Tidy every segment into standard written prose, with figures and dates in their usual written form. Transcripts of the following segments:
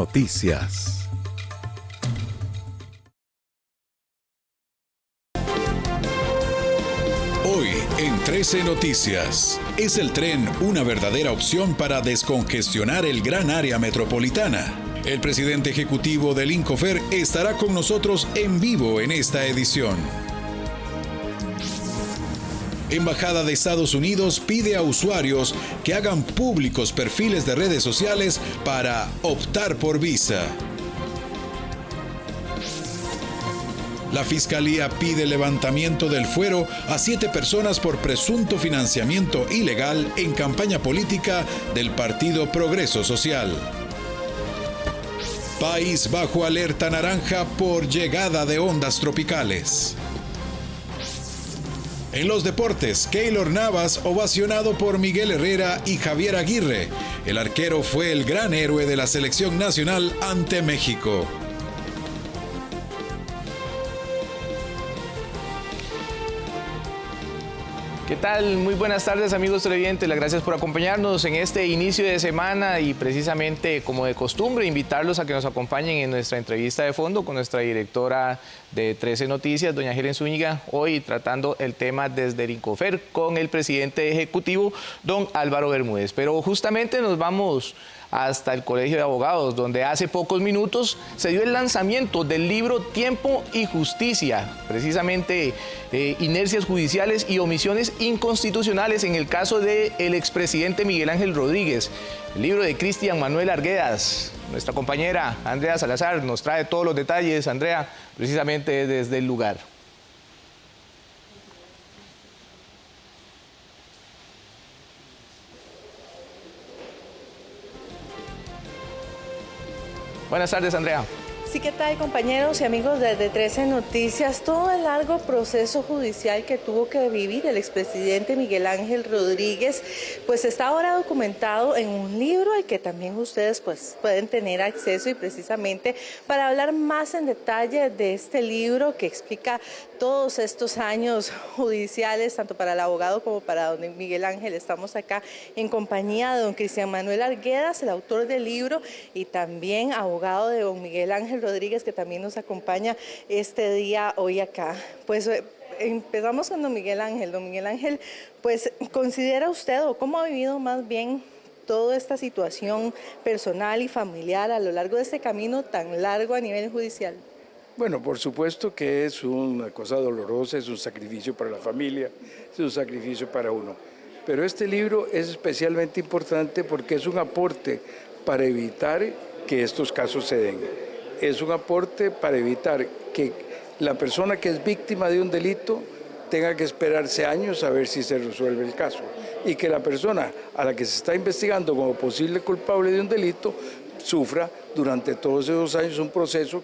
Noticias. Hoy en 13 Noticias, ¿es el tren una verdadera opción para descongestionar el gran área metropolitana? El presidente ejecutivo del Incofer estará con nosotros en vivo en esta edición. Embajada de Estados Unidos pide a usuarios que hagan públicos perfiles de redes sociales para optar por visa. La Fiscalía pide levantamiento del fuero a 7 personas por presunto financiamiento ilegal en campaña política del Partido Progreso Social. País bajo alerta naranja por llegada de ondas tropicales. En los deportes, Keylor Navas ovacionado por Miguel Herrera y Javier Aguirre. El arquero fue el gran héroe de la selección nacional ante México. ¿Qué tal? Muy buenas tardes, amigos televidentes. Las gracias por acompañarnos en este inicio de semana y precisamente como de costumbre invitarlos a que nos acompañen en nuestra entrevista de fondo con nuestra directora de 13 Noticias, doña Helen Zúñiga, hoy tratando el tema desde el Incofer con el presidente ejecutivo, don Álvaro Bermúdez. Pero justamente nos vamos hasta el Colegio de Abogados, donde hace pocos minutos se dio el lanzamiento del libro Tiempo y Justicia, precisamente inercias judiciales y omisiones inconstitucionales en el caso del expresidente Miguel Ángel Rodríguez. El libro de Cristian Manuel Arguedas. Nuestra compañera Andrea Salazar nos trae todos los detalles, Andrea, precisamente desde el lugar. Buenas tardes, Andrea. Sí, ¿qué tal, compañeros y amigos de 13 Noticias? Todo el largo proceso judicial que tuvo que vivir el expresidente Miguel Ángel Rodríguez, pues está ahora documentado en un libro al que también ustedes pues pueden tener acceso, y precisamente para hablar más en detalle de este libro que explica todos estos años judiciales, tanto para el abogado como para don Miguel Ángel, estamos acá en compañía de don Cristian Manuel Arguedas, el autor del libro, y también abogado de don Miguel Ángel Rodríguez, que también nos acompaña este día hoy acá. Pues empezamos con don Miguel Ángel. Don Miguel Ángel, pues ¿considera usted o cómo ha vivido más bien toda esta situación personal y familiar a lo largo de este camino tan largo a nivel judicial? Bueno, por supuesto que es una cosa dolorosa, es un sacrificio para la familia, es un sacrificio para uno. Pero este libro es especialmente importante porque es un aporte para evitar que estos casos se den. Es un aporte para evitar que la persona que es víctima de un delito tenga que esperarse años a ver si se resuelve el caso, y que la persona a la que se está investigando como posible culpable de un delito sufra durante todos esos años un proceso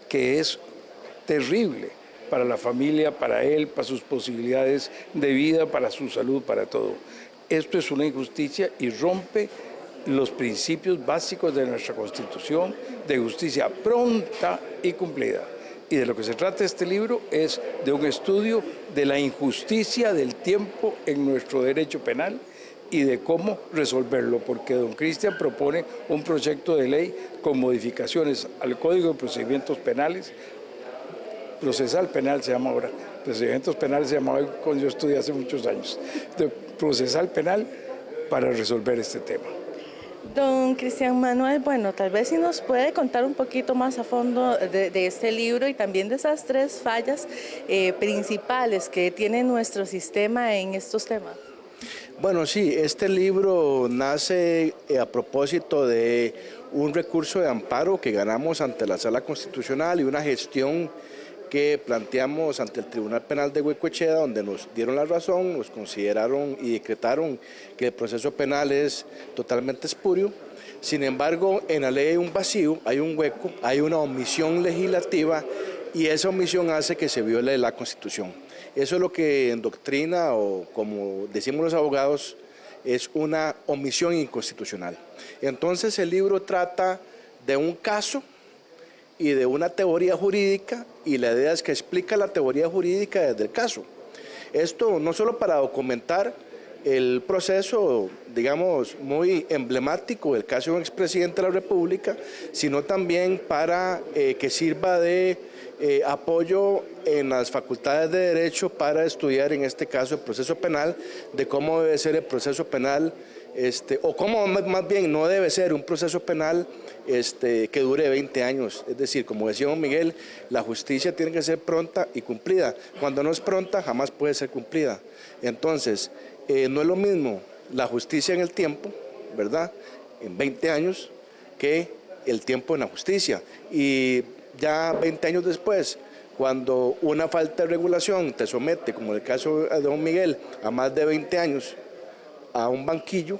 que es terrible para la familia, para él, para sus posibilidades de vida, para su salud, para todo. Esto es una injusticia y rompe los principios básicos de nuestra Constitución de justicia pronta y cumplida. Y de lo que se trata este libro es de un estudio de la injusticia del tiempo en nuestro derecho penal y de cómo resolverlo, porque don Cristian propone un proyecto de ley con modificaciones al Código de Procedimientos Penales, procesal penal se llama ahora, procedimientos penales se llamaba cuando yo estudié hace muchos años, de procesal penal para resolver este tema. Don Cristian Manuel, bueno, tal vez si nos puede contar un poquito más a fondo de este libro y también de esas 3 fallas principales que tiene nuestro sistema en estos temas. Bueno, sí, este libro nace a propósito de un recurso de amparo que ganamos ante la Sala Constitucional y una gestión que planteamos ante el Tribunal Penal de Goicoechea, donde nos dieron la razón, nos consideraron y decretaron que el proceso penal es totalmente espurio. Sin embargo, en la ley hay un vacío, hay un hueco, hay una omisión legislativa, y esa omisión hace que se viole la Constitución. Eso es lo que en doctrina, o como decimos los abogados, es una omisión inconstitucional. Entonces el libro trata de un caso y de una teoría jurídica, y la idea es que explica la teoría jurídica desde el caso. Esto no solo para documentar el proceso, digamos, muy emblemático del caso de un expresidente de la República, sino también para que sirva de apoyo en las facultades de Derecho para estudiar, en este caso, el proceso penal, de cómo debe ser el proceso penal, o cómo más bien no debe ser un proceso penal que dure 20 años. Es decir, como decía don Miguel, la justicia tiene que ser pronta y cumplida. Cuando no es pronta, jamás puede ser cumplida. Entonces, no es lo mismo la justicia en el tiempo, ¿verdad?, en 20 años, que el tiempo en la justicia. Y ya 20 años después, cuando una falta de regulación te somete, como en el caso de don Miguel, a más de 20 años a un banquillo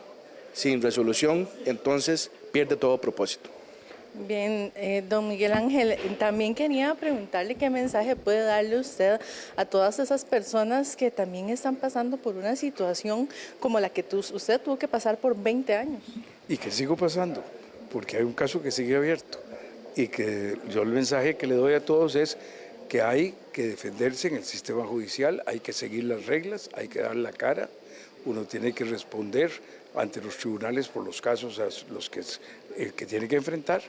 sin resolución, entonces pierde todo propósito. Bien, don Miguel Ángel, también quería preguntarle qué mensaje puede darle usted a todas esas personas que también están pasando por una situación como la que usted tuvo que pasar por 20 años. Y que sigo pasando, porque hay un caso que sigue abierto. Y que yo el mensaje que le doy a todos es que hay que defenderse en el sistema judicial, hay que seguir las reglas, hay que dar la cara, uno tiene que responder ante los tribunales por los casos a los que tiene que enfrentar,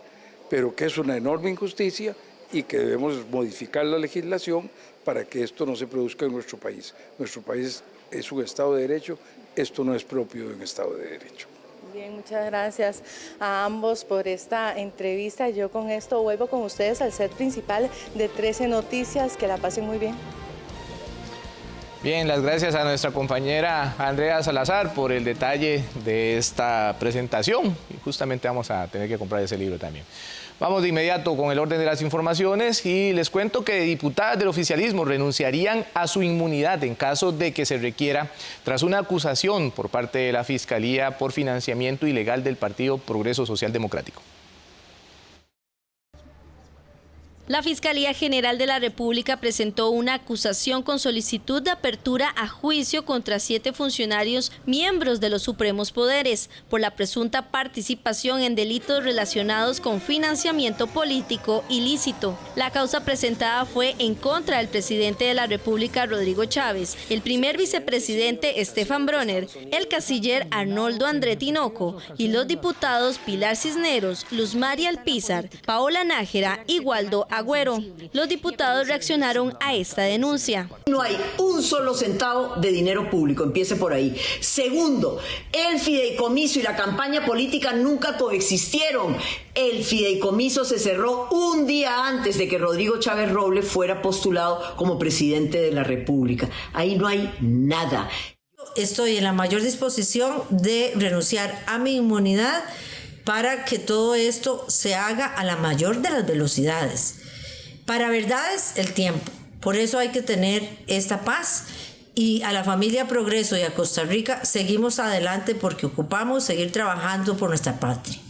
pero que es una enorme injusticia y que debemos modificar la legislación para que esto no se produzca en nuestro país. Nuestro país es un Estado de Derecho, esto no es propio de un Estado de Derecho. Bien, muchas gracias a ambos por esta entrevista. Yo con esto vuelvo con ustedes al set principal de 13 Noticias. Que la pasen muy bien. Bien, las gracias a nuestra compañera Andrea Salazar por el detalle de esta presentación. Y justamente vamos a tener que comprar ese libro también. Vamos de inmediato con el orden de las informaciones y les cuento que diputadas del oficialismo renunciarían a su inmunidad en caso de que se requiera tras una acusación por parte de la Fiscalía por financiamiento ilegal del Partido Progreso Social Democrático. La Fiscalía General de la República presentó una acusación con solicitud de apertura a juicio contra 7 funcionarios miembros de los supremos poderes por la presunta participación en delitos relacionados con financiamiento político ilícito. La causa presentada fue en contra del presidente de la República, Rodrigo Chávez, el primer vicepresidente, Estefan Bronner, el canciller Arnoldo André Tinoco y los diputados Pilar Cisneros, Luz María Alpizar, Paola Nájera y Waldo Agüero. Los diputados reaccionaron a esta denuncia. No hay un solo centavo de dinero público, empiece por ahí. Segundo, el fideicomiso y la campaña política nunca coexistieron. El fideicomiso se cerró un día antes de que Rodrigo Chávez Robles fuera postulado como presidente de la República. Ahí no hay nada. Estoy en la mayor disposición de renunciar a mi inmunidad para que todo esto se haga a la mayor de las velocidades. Para verdades, el tiempo. Por eso hay que tener esta paz. Y a la familia Progreso y a Costa Rica seguimos adelante porque ocupamos seguir trabajando por nuestra patria.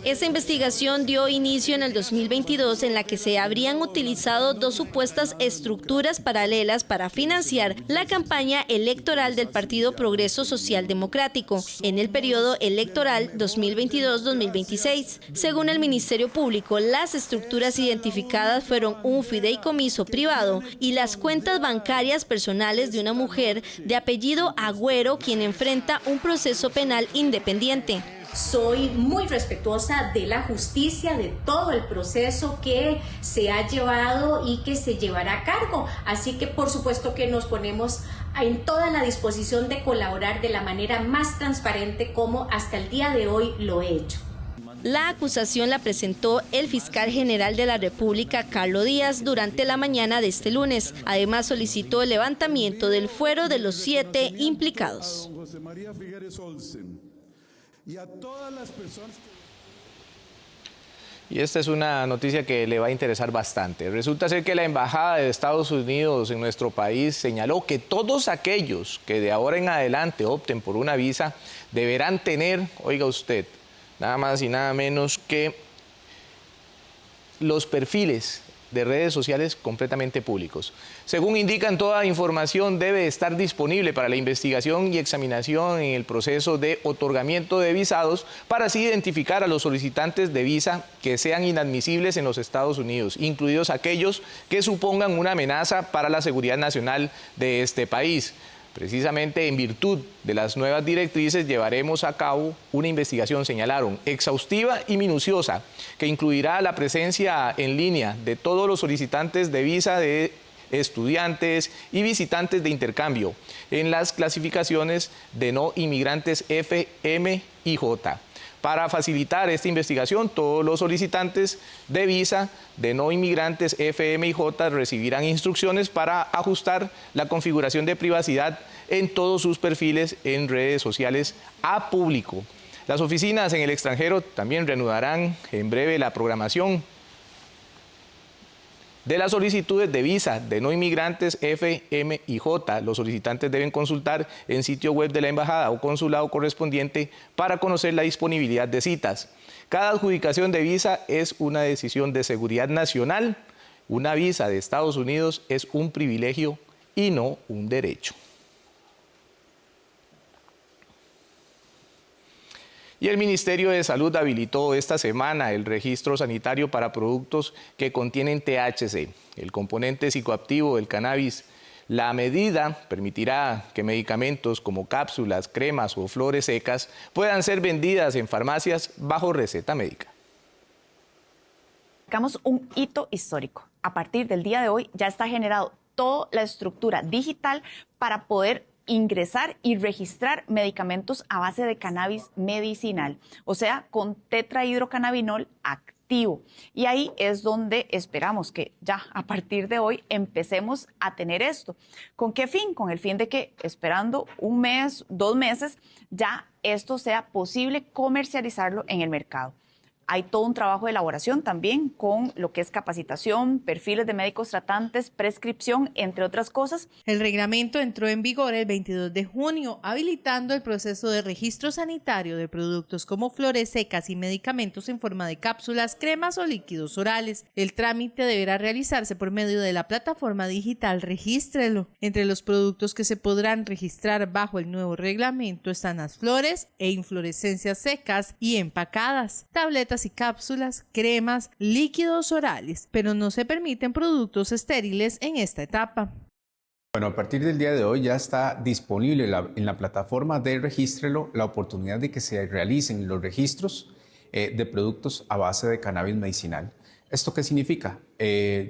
Esta investigación dio inicio en el 2022 en la que se habrían utilizado 2 supuestas estructuras paralelas para financiar la campaña electoral del Partido Progreso Social Democrático en el periodo electoral 2022-2026. Según el Ministerio Público, las estructuras identificadas fueron un fideicomiso privado y las cuentas bancarias personales de una mujer de apellido Agüero, quien enfrenta un proceso penal independiente. Soy muy respetuosa de la justicia, de todo el proceso que se ha llevado y que se llevará a cargo. Así que por supuesto que nos ponemos en toda la disposición de colaborar de la manera más transparente como hasta el día de hoy lo he hecho. La acusación la presentó el fiscal general de la República, Carlos Díaz, durante la mañana de este lunes. Además, solicitó el levantamiento del fuero de los 7 implicados. Y a todas las personas Y esta es una noticia que le va a interesar bastante. Resulta ser que la Embajada de Estados Unidos en nuestro país señaló que todos aquellos que de ahora en adelante opten por una visa deberán tener, oiga usted, nada más y nada menos que los perfiles de redes sociales completamente públicos. Según indican, toda información debe estar disponible para la investigación y examinación en el proceso de otorgamiento de visados para así identificar a los solicitantes de visa que sean inadmisibles en los Estados Unidos, incluidos aquellos que supongan una amenaza para la seguridad nacional de este país. Precisamente en virtud de las nuevas directrices llevaremos a cabo una investigación, señalaron, exhaustiva y minuciosa, que incluirá la presencia en línea de todos los solicitantes de visa de estudiantes y visitantes de intercambio en las clasificaciones de no inmigrantes F, M y J. Para facilitar esta investigación, todos los solicitantes de visa de no inmigrantes F, M y J recibirán instrucciones para ajustar la configuración de privacidad en todos sus perfiles en redes sociales a público. Las oficinas en el extranjero también reanudarán en breve la programación de las solicitudes de visa de no inmigrantes F, M y J. Los solicitantes deben consultar en sitio web de la embajada o consulado correspondiente para conocer la disponibilidad de citas. Cada adjudicación de visa es una decisión de seguridad nacional. Una visa de Estados Unidos es un privilegio y no un derecho. Y el Ministerio de Salud habilitó esta semana el registro sanitario para productos que contienen THC, el componente psicoactivo del cannabis. La medida permitirá que medicamentos como cápsulas, cremas o flores secas puedan ser vendidas en farmacias bajo receta médica. Marcamos un hito histórico. A partir del día de hoy ya está generado toda la estructura digital para poder ingresar y registrar medicamentos a base de cannabis medicinal, o sea, con tetrahidrocannabinol activo. Y ahí es donde esperamos que ya a partir de hoy empecemos a tener esto. ¿Con qué fin? Con el fin de que esperando un mes, 2 meses, ya esto sea posible comercializarlo en el mercado. Hay todo un trabajo de elaboración también con lo que es capacitación, perfiles de médicos tratantes, prescripción, entre otras cosas. El reglamento entró en vigor el 22 de junio, habilitando el proceso de registro sanitario de productos como flores secas y medicamentos en forma de cápsulas, cremas o líquidos orales. El trámite deberá realizarse por medio de la plataforma digital Regístrelo. Entre los productos que se podrán registrar bajo el nuevo reglamento están las flores e inflorescencias secas y empacadas, tabletas y cápsulas, cremas, líquidos orales, pero no se permiten productos estériles en esta etapa. Bueno, a partir del día de hoy ya está disponible en la plataforma de Regístrelo la oportunidad de que se realicen los registros de productos a base de cannabis medicinal. ¿Esto qué significa?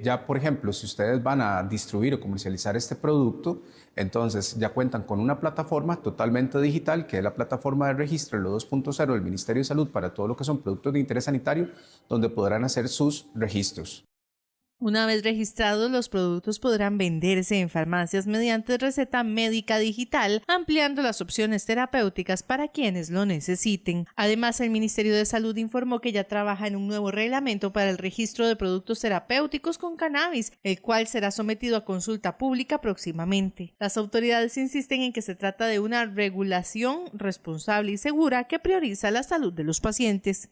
Ya, por ejemplo, si ustedes van a distribuir o comercializar este producto, entonces ya cuentan con una plataforma totalmente digital, que es la plataforma de Regístrelo 2.0 del Ministerio de Salud para todo lo que son productos de interés sanitario, donde podrán hacer sus registros. Una vez registrados, los productos podrán venderse en farmacias mediante receta médica digital, ampliando las opciones terapéuticas para quienes lo necesiten. Además, el Ministerio de Salud informó que ya trabaja en un nuevo reglamento para el registro de productos terapéuticos con cannabis, el cual será sometido a consulta pública próximamente. Las autoridades insisten en que se trata de una regulación responsable y segura que prioriza la salud de los pacientes.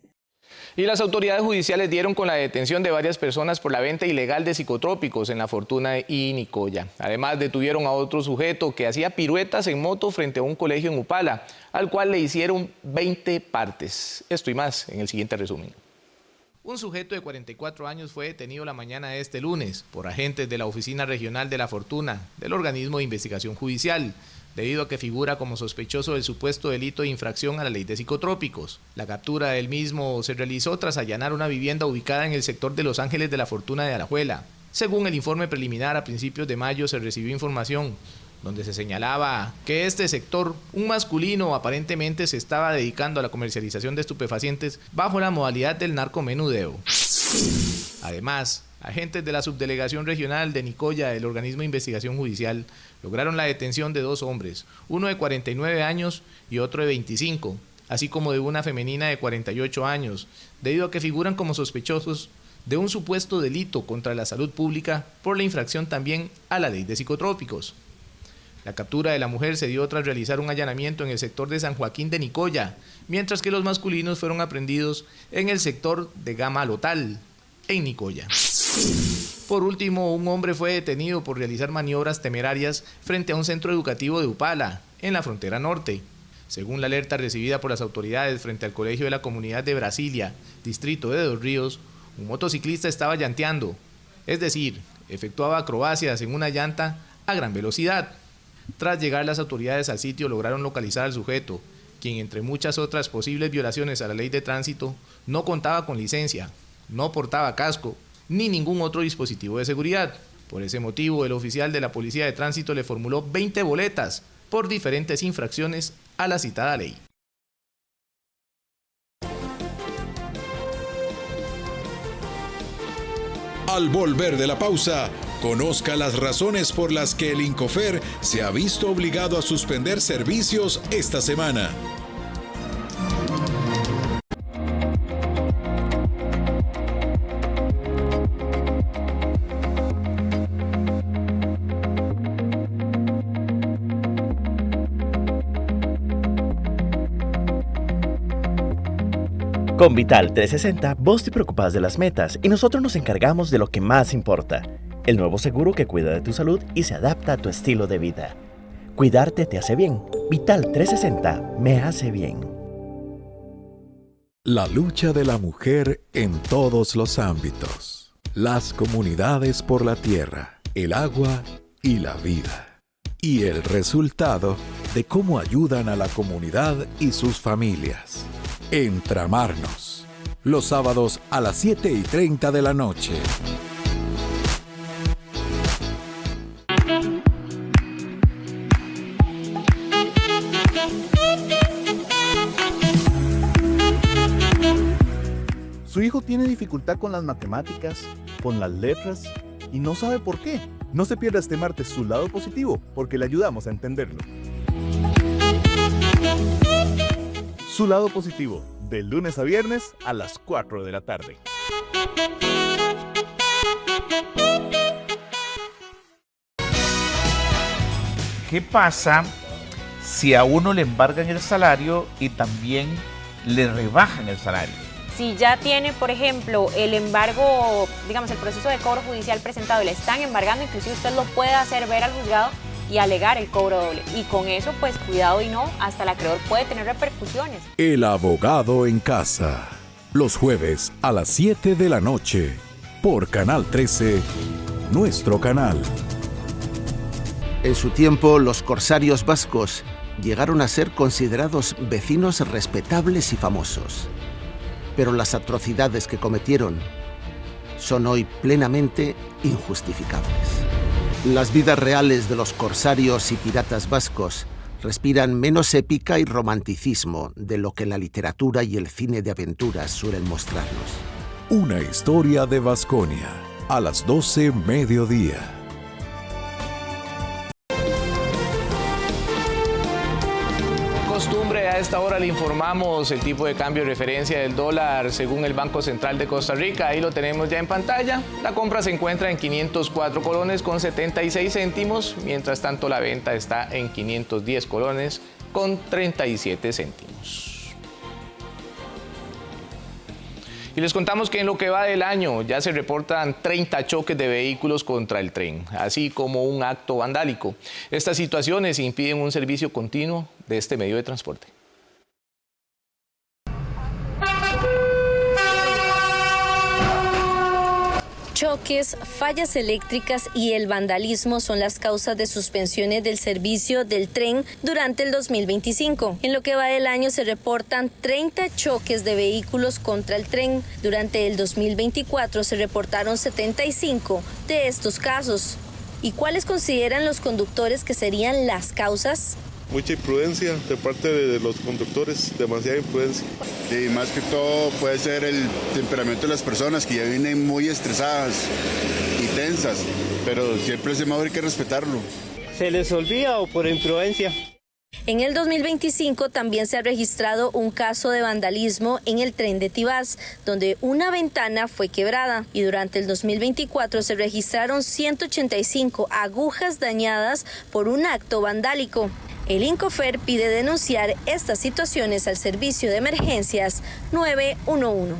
Y las autoridades judiciales dieron con la detención de varias personas por la venta ilegal de psicotrópicos en La Fortuna y Nicoya. Además, detuvieron a otro sujeto que hacía piruetas en moto frente a un colegio en Upala, al cual le hicieron 20 partes. Esto y más en el siguiente resumen. Un sujeto de 44 años fue detenido la mañana de este lunes por agentes de la Oficina Regional de La Fortuna, del organismo de investigación judicial, debido a que figura como sospechoso del supuesto delito de infracción a la ley de psicotrópicos. La captura del mismo se realizó tras allanar una vivienda ubicada en el sector de Los Ángeles de La Fortuna de Alajuela. Según el informe preliminar, a principios de mayo se recibió información donde se señalaba que este sector, un masculino, aparentemente se estaba dedicando a la comercialización de estupefacientes bajo la modalidad del narcomenudeo. Además, agentes de la Subdelegación Regional de Nicoya del organismo de investigación judicial lograron la detención de 2 hombres, uno de 49 años y otro de 25, así como de una femenina de 48 años, debido a que figuran como sospechosos de un supuesto delito contra la salud pública por la infracción también a la ley de psicotrópicos. La captura de la mujer se dio tras realizar un allanamiento en el sector de San Joaquín de Nicoya, mientras que los masculinos fueron aprendidos en el sector de Gama Lotal, en Nicoya. Por último, un hombre fue detenido por realizar maniobras temerarias frente a un centro educativo de Upala, en la frontera norte. Según la alerta recibida por las autoridades frente al Colegio de la Comunidad de Brasilia, distrito de Dos Ríos, un motociclista estaba llanteando, es decir, efectuaba acrobacias en una llanta a gran velocidad. Tras llegar las autoridades al sitio, lograron localizar al sujeto, quien entre muchas otras posibles violaciones a la ley de tránsito, no contaba con licencia, no portaba casco, ni ningún otro dispositivo de seguridad. Por ese motivo, el oficial de la Policía de Tránsito le formuló 20 boletas por diferentes infracciones a la citada ley. Al volver de la pausa, conozca las razones por las que el Incofer se ha visto obligado a suspender servicios esta semana. Con Vital 360, vos te preocupas de las metas y nosotros nos encargamos de lo que más importa. El nuevo seguro que cuida de tu salud y se adapta a tu estilo de vida. Cuidarte te hace bien. Vital 360 me hace bien. La lucha de la mujer en todos los ámbitos. Las comunidades por la tierra, el agua y la vida. Y el resultado de cómo ayudan a la comunidad y sus familias. Entramarnos. Los sábados a las 7:30 de la noche. Su hijo tiene dificultad con las matemáticas, con las letras y no sabe por qué. No se pierda este martes Su Lado Positivo, porque le ayudamos a entenderlo. Su Lado Positivo, de lunes a viernes a las 4 de la tarde. ¿Qué pasa si a uno le embargan el salario y también le rebajan el salario? Si ya tiene, por ejemplo, el embargo, digamos, el proceso de cobro judicial presentado y le están embargando, inclusive usted lo puede hacer ver al juzgado y alegar el cobro doble. Y con eso, pues, cuidado y no, hasta el acreedor puede tener repercusiones. El abogado en casa. Los jueves a las 7 de la noche. Por Canal 13, nuestro canal. En su tiempo, los corsarios vascos llegaron a ser considerados vecinos respetables y famosos. Pero las atrocidades que cometieron son hoy plenamente injustificables. Las vidas reales de los corsarios y piratas vascos respiran menos épica y romanticismo de lo que la literatura y el cine de aventuras suelen mostrarnos. Una historia de Vasconia, a las 12 mediodía. Costumbre, a esta hora le informamos el tipo de cambio de referencia del dólar según el Banco Central de Costa Rica. Ahí lo tenemos ya en pantalla. La compra se encuentra en 504 colones con 76 céntimos, mientras tanto la venta está en 510 colones con 37 céntimos. Y les contamos que en lo que va del año ya se reportan 30 choques de vehículos contra el tren, así como un acto vandálico. Estas situaciones impiden un servicio continuo de este medio de transporte. Choques, fallas eléctricas y el vandalismo son las causas de suspensiones del servicio del tren durante el 2025. En lo que va del año se reportan 30 choques de vehículos contra el tren. Durante el 2024 se reportaron 75 de estos casos. ¿Y cuáles consideran los conductores que serían las causas? Mucha imprudencia de parte de los conductores, demasiada imprudencia. Y más que todo puede ser el temperamento de las personas que ya vienen muy estresadas y tensas, pero siempre ese modo hay que respetarlo. ¿Se les olvida o por imprudencia? En el 2025 también se ha registrado un caso de vandalismo en el tren de Tibás, donde una ventana fue quebrada, y durante el 2024 se registraron 185 agujas dañadas por un acto vandálico. El Incofer pide denunciar estas situaciones al servicio de emergencias 911.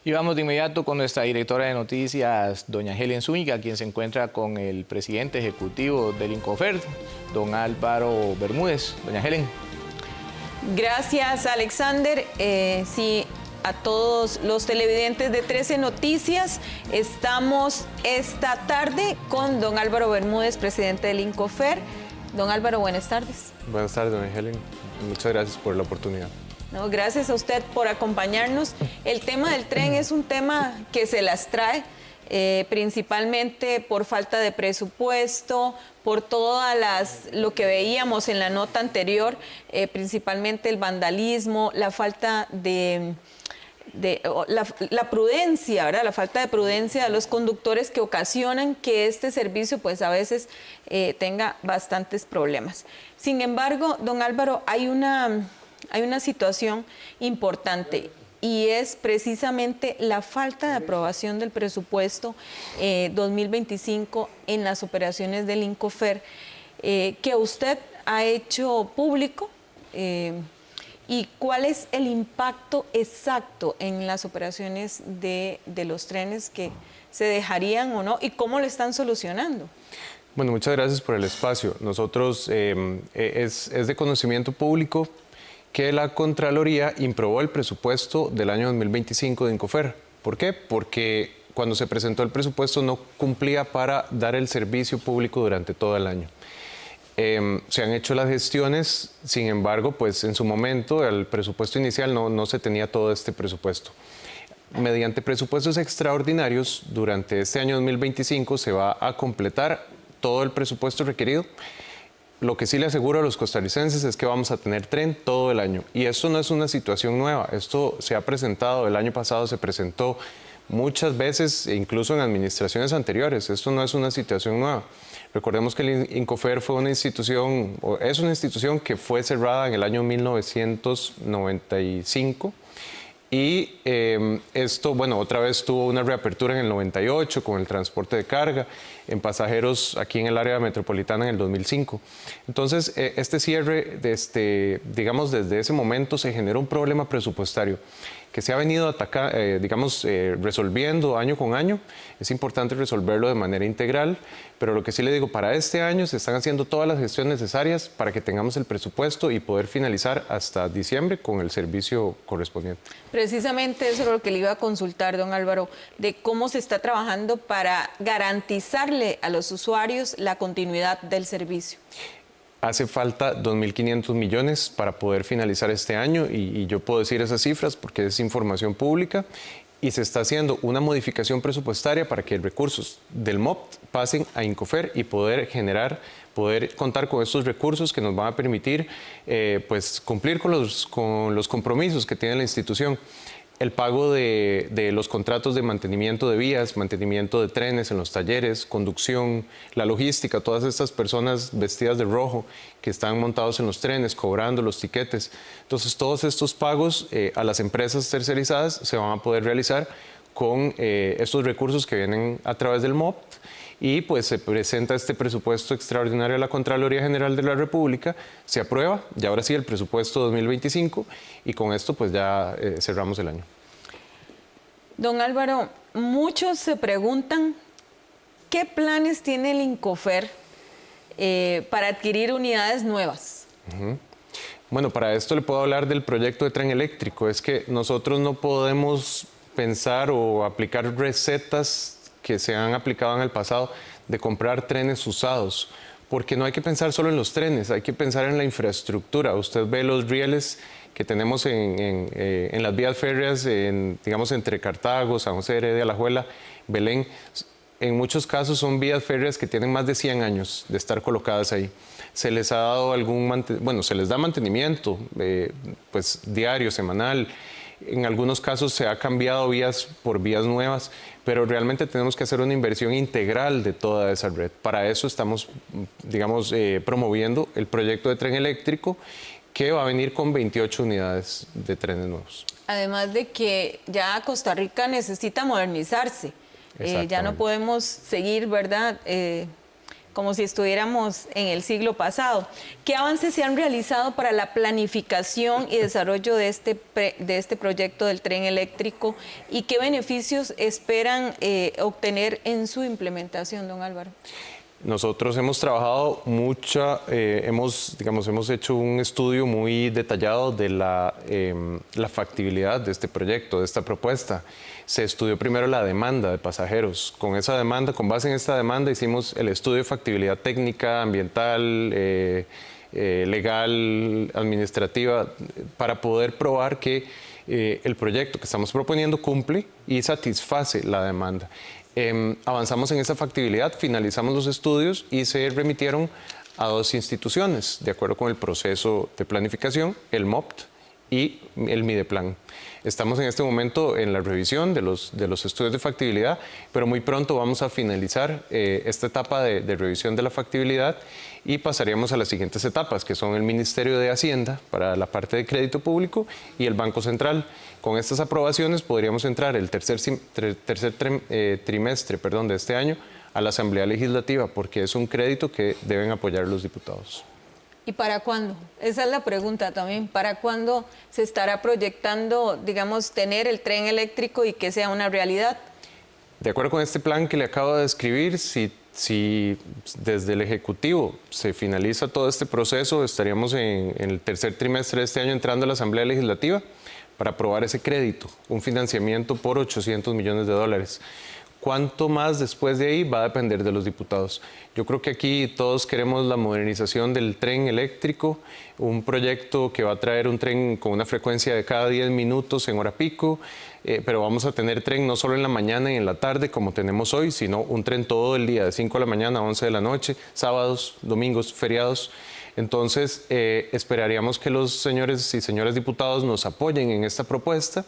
Y vamos de inmediato con nuestra directora de noticias, doña Helen Zúñiga, quien se encuentra con el presidente ejecutivo del Incofer, don Álvaro Bermúdez. Doña Helen. Gracias, Alexander. Sí, a todos los televidentes de 13 Noticias. Estamos esta tarde con don Álvaro Bermúdez, presidente del INCOFER. Don Álvaro, buenas tardes. Buenas tardes, doña Helen. Muchas gracias por la oportunidad. No, gracias a usted por acompañarnos. El tema del tren es un tema que se las trae, principalmente por falta de presupuesto, por lo que veíamos en la nota anterior, principalmente el vandalismo, la falta la prudencia, ¿verdad? La falta de prudencia de los conductores que ocasionan que este servicio pues a veces tenga bastantes problemas. Sin embargo, don Álvaro, hay una situación importante y es precisamente la falta de aprobación del presupuesto 2025 en las operaciones del INCOFER, que usted ha hecho público. ¿Y cuál es el impacto exacto en las operaciones de los trenes que se dejarían o no y cómo lo están solucionando? Bueno, muchas gracias por el espacio. Nosotros, es de conocimiento público que la Contraloría improbó el presupuesto del año 2025 de INCOFER. ¿Por qué? Porque cuando se presentó el presupuesto no cumplía para dar el servicio público durante todo el año. Se han hecho las gestiones, sin embargo, pues en su momento el presupuesto inicial no se tenía todo este presupuesto. Mediante presupuestos extraordinarios, durante este año 2025 se va a completar todo el presupuesto requerido. Lo que sí le aseguro a los costarricenses es que vamos a tener tren todo el año. Y esto no es una situación nueva, esto se ha presentado, el año pasado se presentó muchas veces, incluso en administraciones anteriores. Esto no es una situación nueva. Recordemos que el INCOFER fue una institución, o es una institución que fue cerrada en el año 1995 y esto, bueno, otra vez tuvo una reapertura en el 98 con el transporte de carga en pasajeros aquí en el área metropolitana en el 2005. Entonces, este cierre, digamos, desde ese momento se generó un problema presupuestario que se ha venido resolviendo año con año. Es importante resolverlo de manera integral, pero lo que sí le digo, para este año se están haciendo todas las gestiones necesarias para que tengamos el presupuesto y poder finalizar hasta diciembre con el servicio correspondiente. Precisamente eso es lo que le iba a consultar, don Álvaro, de cómo se está trabajando para garantizarle a los usuarios la continuidad del servicio. Hace falta 2.500 millones para poder finalizar este año y yo puedo decir esas cifras porque es información pública y se está haciendo una modificación presupuestaria para que recursos del MOPT pasen a INCOFER y poder contar con estos recursos que nos van a permitir pues cumplir con los compromisos que tiene la institución. El pago de los contratos de mantenimiento de vías, mantenimiento de trenes en los talleres, conducción, la logística, todas estas personas vestidas de rojo que están montados en los trenes, cobrando los tiquetes. Entonces, todos estos pagos a las empresas tercerizadas se van a poder realizar con estos recursos que vienen a través del MOPT. Y pues se presenta este presupuesto extraordinario a la Contraloría General de la República, se aprueba, y ahora sí el presupuesto 2025, y con esto pues ya cerramos el año. Don Álvaro, muchos se preguntan ¿qué planes tiene el INCOFER para adquirir unidades nuevas? Bueno, para esto le puedo hablar del proyecto de tren eléctrico. Es que nosotros no podemos pensar o aplicar recetas que se han aplicado en el pasado de comprar trenes usados, porque no hay que pensar solo en los trenes, hay que pensar en la infraestructura. Usted ve los rieles que tenemos en las vías férreas, digamos entre Cartago, San José, Heredia, Alajuela, Belén. En muchos casos son vías férreas que tienen más de 100 años de estar colocadas ahí. Se les ha dado se les da mantenimiento pues diario, semanal. En algunos casos se ha cambiado vías por vías nuevas, pero realmente tenemos que hacer una inversión integral de toda esa red. Para eso estamos, digamos, promoviendo el proyecto de tren eléctrico que va a venir con 28 unidades de trenes nuevos. Además de que ya Costa Rica necesita modernizarse. Ya no podemos seguir, ¿verdad?, como si estuviéramos en el siglo pasado. ¿Qué avances se han realizado para la planificación y desarrollo de este proyecto del tren eléctrico y qué beneficios esperan obtener en su implementación, don Álvaro? Nosotros hemos trabajado hemos hecho un estudio muy detallado de la factibilidad de este proyecto, de esta propuesta. Se estudió primero la demanda de pasajeros. Con esa demanda, con base en esta demanda, hicimos el estudio de factibilidad técnica, ambiental, legal, administrativa, para poder probar que el proyecto que estamos proponiendo cumple y satisface la demanda. Avanzamos en esa factibilidad, finalizamos los estudios y se remitieron a 2 instituciones, de acuerdo con el proceso de planificación, el MOPT y el Mideplan. Estamos en este momento en la revisión de los estudios de factibilidad, pero muy pronto vamos a finalizar esta etapa de revisión de la factibilidad y pasaríamos a las siguientes etapas, que son el Ministerio de Hacienda para la parte de crédito público y el Banco Central. Con estas aprobaciones podríamos entrar el tercer trimestre de este año a la Asamblea Legislativa, porque es un crédito que deben apoyar los diputados. ¿Y para cuándo? Esa es la pregunta también. ¿Para cuándo se estará proyectando, digamos, tener el tren eléctrico y que sea una realidad? De acuerdo con este plan que le acabo de describir, si desde el Ejecutivo se finaliza todo este proceso, estaríamos en el tercer trimestre de este año entrando a la Asamblea Legislativa para aprobar ese crédito, un financiamiento por $800 millones. ¿Cuánto más después de ahí? Va a depender de los diputados. Yo creo que aquí todos queremos la modernización del tren eléctrico, un proyecto que va a traer un tren con una frecuencia de cada 10 minutos en hora pico, pero vamos a tener tren no solo en la mañana y en la tarde como tenemos hoy, sino un tren todo el día, de 5 de la mañana a 11 de la noche, sábados, domingos, feriados. Entonces, esperaríamos que los señores y señoras diputados nos apoyen en esta propuesta,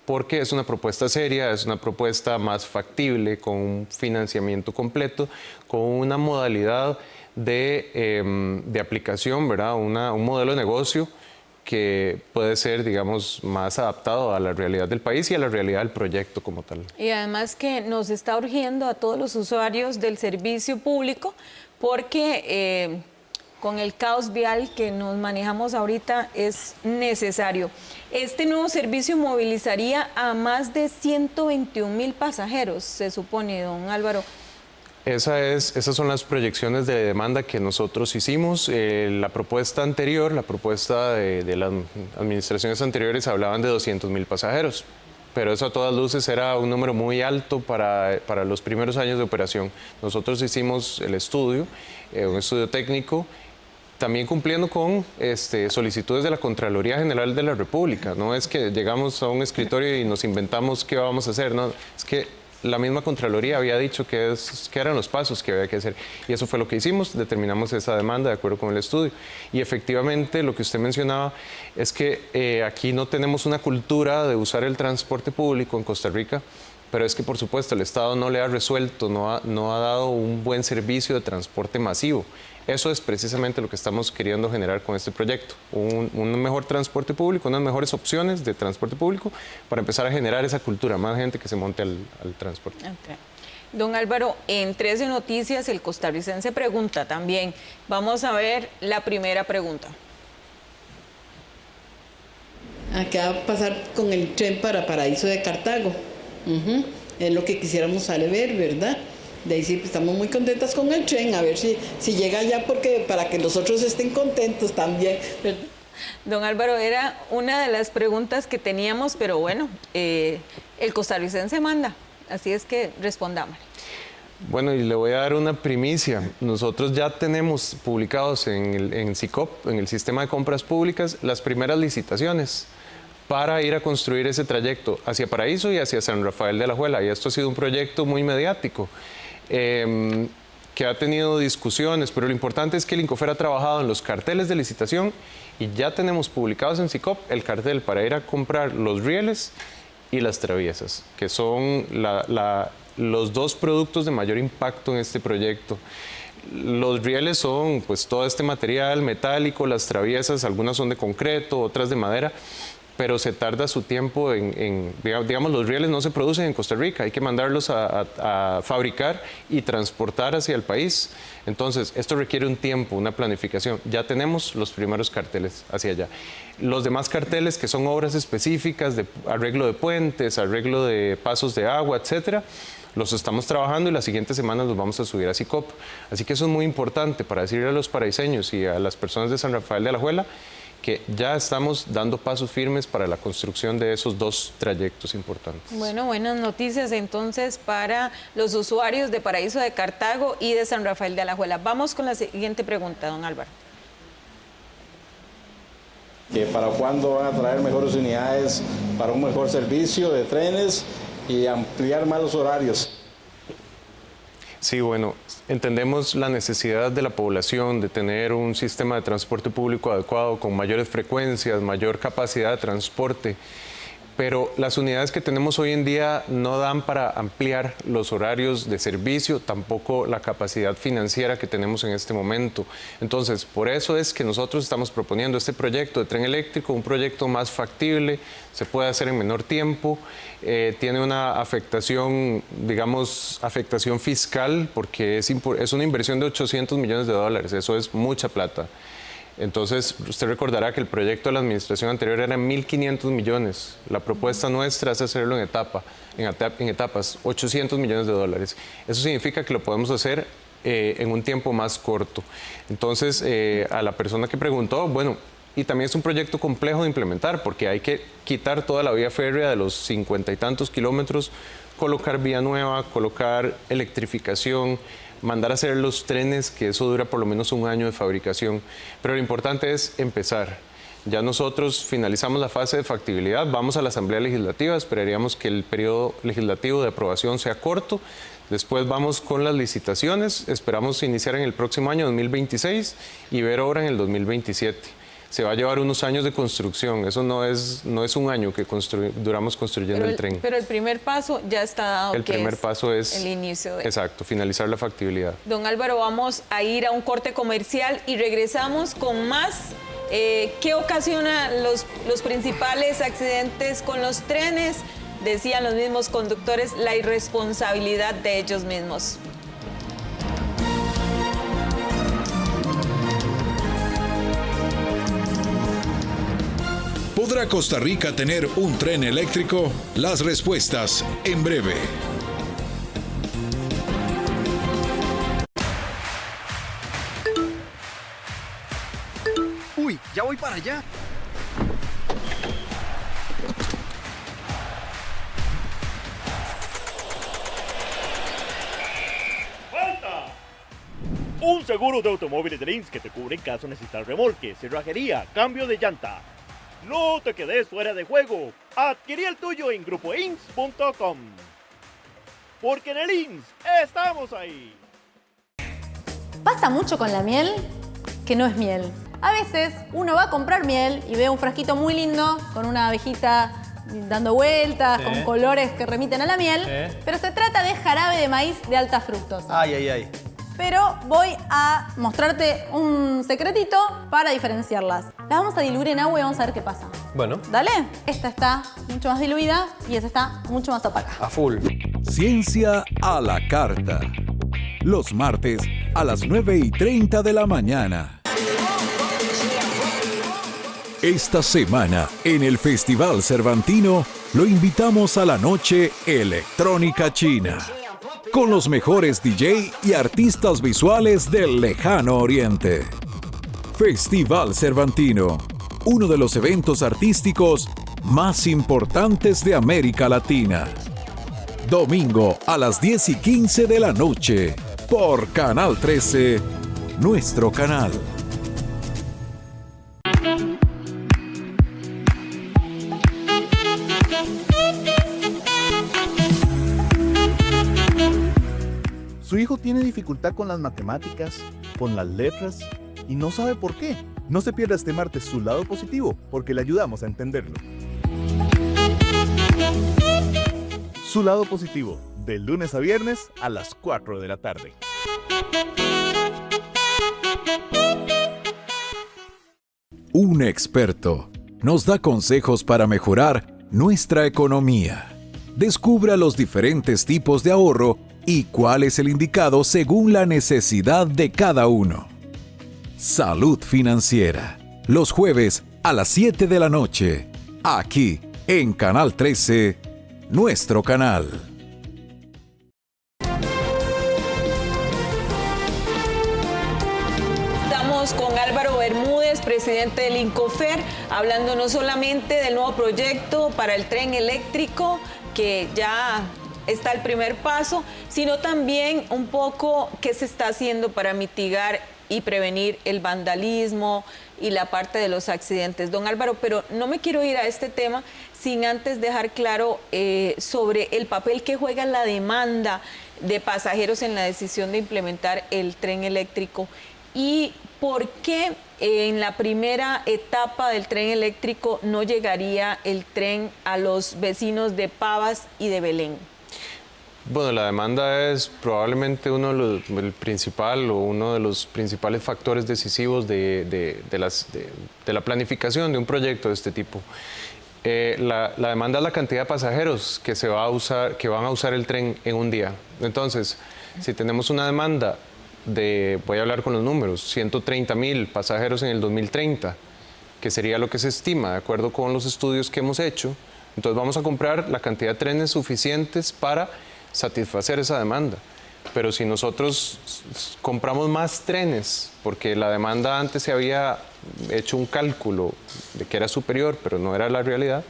porque es una propuesta seria, es una propuesta más factible, con un financiamiento completo, con una modalidad de aplicación, ¿verdad? Un modelo de negocio que puede ser, digamos, más adaptado a la realidad del país y a la realidad del proyecto como tal. Y además que nos está urgiendo a todos los usuarios del servicio público, porque con el caos vial que nos manejamos ahorita es necesario. Este nuevo servicio movilizaría a más de 121,000 pasajeros, se supone, don Álvaro. Esas son las proyecciones de demanda que nosotros hicimos. La propuesta anterior, la propuesta de las administraciones anteriores hablaban de 200,000 pasajeros, pero eso a todas luces era un número muy alto para los primeros años de operación. Nosotros hicimos el estudio, un estudio técnico, también cumpliendo con solicitudes de la Contraloría General de la República. No es que llegamos a un escritorio y nos inventamos qué vamos a hacer, no, es que la misma Contraloría había dicho que eran los pasos que había que hacer. Y eso fue lo que hicimos, determinamos esa demanda de acuerdo con el estudio. Y efectivamente lo que usted mencionaba es que aquí no tenemos una cultura de usar el transporte público en Costa Rica, pero es que por supuesto el Estado no le ha resuelto, no ha dado un buen servicio de transporte masivo. Eso es precisamente lo que estamos queriendo generar con este proyecto, un mejor transporte público, unas mejores opciones de transporte público para empezar a generar esa cultura, más gente que se monte al transporte. Okay. Don Álvaro, en 13 Noticias el costarricense pregunta también. Vamos a ver la primera pregunta. ¿Qué va a pasar con el tren para Paraíso de Cartago? Es lo que quisiéramos saber, ¿verdad? De ahí sí, pues, estamos muy contentas con el tren, a ver si llega ya, porque para que los otros estén contentos también, ¿verdad? Don Álvaro, era una de las preguntas que teníamos, pero bueno, el costarricense manda, así es que respondamos. Bueno, y le voy a dar una primicia. Nosotros ya tenemos publicados en SICOP, en el Sistema de Compras Públicas, las primeras licitaciones para ir a construir ese trayecto hacia Paraíso y hacia San Rafael de Alajuela. Y esto ha sido un proyecto muy mediático, que ha tenido discusiones, pero lo importante es que el Incofer ha trabajado en los carteles de licitación y ya tenemos publicados en SICOP el cartel para ir a comprar los rieles y las traviesas, que son los dos productos de mayor impacto en este proyecto. Los rieles son pues todo este material metálico, las traviesas, algunas son de concreto, otras de madera, pero se tarda su tiempo digamos, los rieles no se producen en Costa Rica, hay que mandarlos a fabricar y transportar hacia el país. Entonces, esto requiere un tiempo, una planificación. Ya tenemos los primeros carteles hacia allá. Los demás carteles, que son obras específicas de arreglo de puentes, arreglo de pasos de agua, etcétera, los estamos trabajando y las siguientes semanas los vamos a subir a SICOP. Así que eso es muy importante para decirle a los paraiseños y a las personas de San Rafael de Alajuela que ya estamos dando pasos firmes para la construcción de esos 2 trayectos importantes. Bueno, buenas noticias entonces para los usuarios de Paraíso de Cartago y de San Rafael de Alajuela. Vamos con la siguiente pregunta, don Álvaro. ¿Para cuándo van a traer mejores unidades para un mejor servicio de trenes y ampliar más los horarios? Sí, bueno, entendemos la necesidad de la población de tener un sistema de transporte público adecuado, con mayores frecuencias, mayor capacidad de transporte, pero las unidades que tenemos hoy en día no dan para ampliar los horarios de servicio, tampoco la capacidad financiera que tenemos en este momento. Entonces, por eso es que nosotros estamos proponiendo este proyecto de tren eléctrico, un proyecto más factible, se puede hacer en menor tiempo, tiene una afectación, digamos, afectación fiscal, porque es una inversión de $800 millones, eso es mucha plata. Entonces, usted recordará que el proyecto de la administración anterior era 1.500 millones. La propuesta nuestra es hacerlo en etapas, $800 millones. Eso significa que lo podemos hacer en un tiempo más corto. Entonces, a la persona que preguntó, bueno, y también es un proyecto complejo de implementar, porque hay que quitar toda la vía férrea de los 50 y tantos kilómetros, colocar vía nueva, colocar electrificación, mandar a hacer los trenes, que eso dura por lo menos un año de fabricación. Pero lo importante es empezar. Ya nosotros finalizamos la fase de factibilidad, vamos a la Asamblea Legislativa, esperaríamos que el periodo legislativo de aprobación sea corto, después vamos con las licitaciones, esperamos iniciar en el próximo año 2026 y ver obra en el 2027. Se va a llevar unos años de construcción, eso no es un año que duramos construyendo el tren. Pero el primer paso ya está dado. El primer paso es el inicio de... Exacto, finalizar la factibilidad. Don Álvaro, vamos a ir a un corte comercial y regresamos con más. ¿Qué ocasiona los principales accidentes con los trenes? Decían los mismos conductores, la irresponsabilidad de ellos mismos. ¿Podrá Costa Rica tener un tren eléctrico? Las respuestas en breve. Uy, ya voy para allá. ¡Falta! Un seguro de automóviles de Lins que te cubre en caso de necesitar remolque, cerrajería, cambio de llanta. No te quedes fuera de juego. Adquirí el tuyo en grupoins.com. Porque en el INS estamos ahí. Pasa mucho con la miel que no es miel. A veces uno va a comprar miel y ve un frasquito muy lindo con una abejita dando vueltas, con colores que remiten a la miel, pero se trata de jarabe de maíz de alta fructosa. Ay, ay, ay. Pero voy a mostrarte un secretito para diferenciarlas. Las vamos a diluir en agua y vamos a ver qué pasa. Bueno. Dale. Esta está mucho más diluida y esta está mucho más opaca. A full. Ciencia a la carta. Los martes a las 9:30 de la mañana. Esta semana, en el Festival Cervantino, lo invitamos a la noche electrónica china, con los mejores DJ y artistas visuales del lejano oriente. Festival Cervantino, uno de los eventos artísticos más importantes de América Latina. Domingo a las 10:15 de la noche, por Canal 13, nuestro canal. Su hijo tiene dificultad con las matemáticas, con las letras, y no sabe por qué. No se pierda este martes su lado positivo, porque le ayudamos a entenderlo. Su lado positivo, de lunes a viernes a las 4 de la tarde. Un experto nos da consejos para mejorar nuestra economía. Descubra los diferentes tipos de ahorro y cuál es el indicado según la necesidad de cada uno. Salud Financiera, los jueves a las 7 de la noche, aquí en Canal 13, nuestro canal. presidente del INCOFER, hablando no solamente del nuevo proyecto para el tren eléctrico, que ya está el primer paso, sino también un poco qué se está haciendo para mitigar y prevenir el vandalismo y la parte de los accidentes. Don Álvaro, pero no me quiero ir a este tema sin antes dejar claro sobre el papel que juega la demanda de pasajeros en la decisión de implementar el tren eléctrico y por qué en la primera etapa del tren eléctrico no llegaría el tren a los vecinos de Pavas y de Belén. Bueno, la demanda es probablemente uno de los principales factores decisivos de la planificación de un proyecto de este tipo. La demanda es la cantidad de pasajeros que van a usar el tren en un día. Entonces, si tenemos una demanda voy a hablar con los números, 130,000 pasajeros en el 2030, que sería lo que se estima de acuerdo con los estudios que hemos hecho, entonces vamos a comprar la cantidad de trenes suficientes para satisfacer esa demanda. Pero si nosotros compramos más trenes, porque la demanda antes se había hecho un cálculo de que era superior, pero no era la realidad,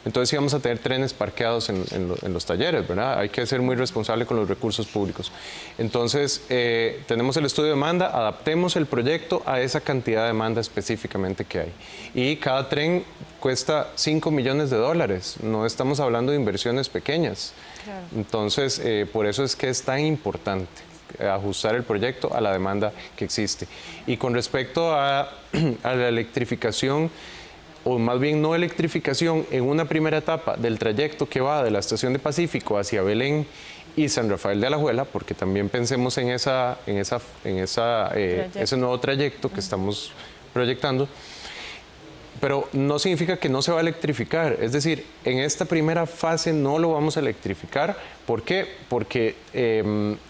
entonces íbamos a tener trenes parqueados en los talleres, ¿verdad? Hay que ser muy responsable con los recursos públicos. Entonces, tenemos el estudio de demanda, adaptemos el proyecto a esa cantidad de demanda específicamente que hay. Y cada tren cuesta $5 millones, no estamos hablando de inversiones pequeñas. Claro. Entonces, por eso es que es tan importante ajustar el proyecto a la demanda que existe. Y con respecto a la electrificación, o más bien no electrificación, en una primera etapa del trayecto que va de la estación de Pacífico hacia Belén y San Rafael de Alajuela, porque también pensemos en ese nuevo trayecto que estamos proyectando, pero no significa que no se va a electrificar. Es decir, en esta primera fase no lo vamos a electrificar. ¿Por qué? Porque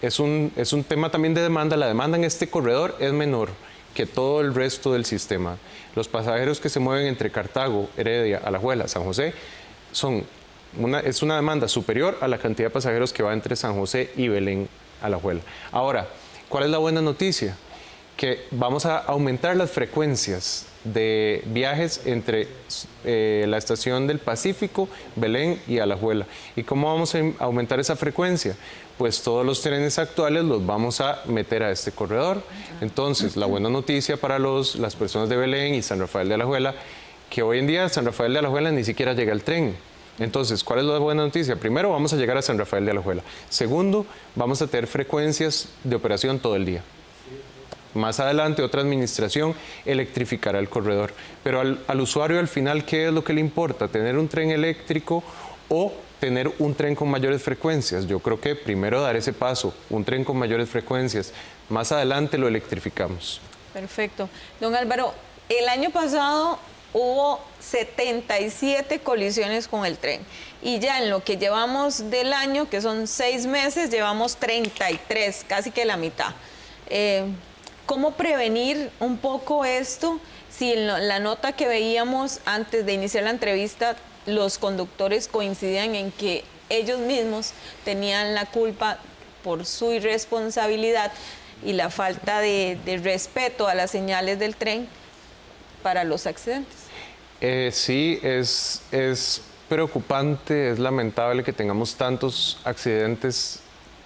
es un tema también de demanda. La demanda en este corredor es menor que todo el resto del sistema. Los pasajeros que se mueven entre Cartago, Heredia, Alajuela, San José, es una demanda superior a la cantidad de pasajeros que va entre San José y Belén, Alajuela. Ahora, ¿cuál es la buena noticia? Que vamos a aumentar las frecuencias de viajes entre la estación del Pacífico, Belén y Alajuela. ¿Y cómo vamos a aumentar esa frecuencia? Pues todos los trenes actuales los vamos a meter a este corredor. Entonces, la buena noticia para las personas de Belén y San Rafael de Alajuela, que hoy en día San Rafael de Alajuela ni siquiera llega el tren. Entonces, ¿cuál es la buena noticia? Primero, vamos a llegar a San Rafael de Alajuela. Segundo, vamos a tener frecuencias de operación todo el día. Más adelante, otra administración electrificará el corredor. Pero al usuario, al final, ¿qué es lo que le importa? ¿Tener un tren eléctrico o tener un tren con mayores frecuencias? Yo creo que primero dar ese paso, un tren con mayores frecuencias. Más adelante lo electrificamos. Perfecto. Don Álvaro, el año pasado hubo 77 colisiones con el tren. Y ya en lo que llevamos del año, que son 6 meses, llevamos 33, casi que la mitad. ¿Cómo prevenir un poco esto? Si en la nota que veíamos antes de iniciar la entrevista, los conductores coincidían en que ellos mismos tenían la culpa por su irresponsabilidad y la falta de respeto a las señales del tren para los accidentes. Sí, es preocupante, es lamentable que tengamos tantos accidentes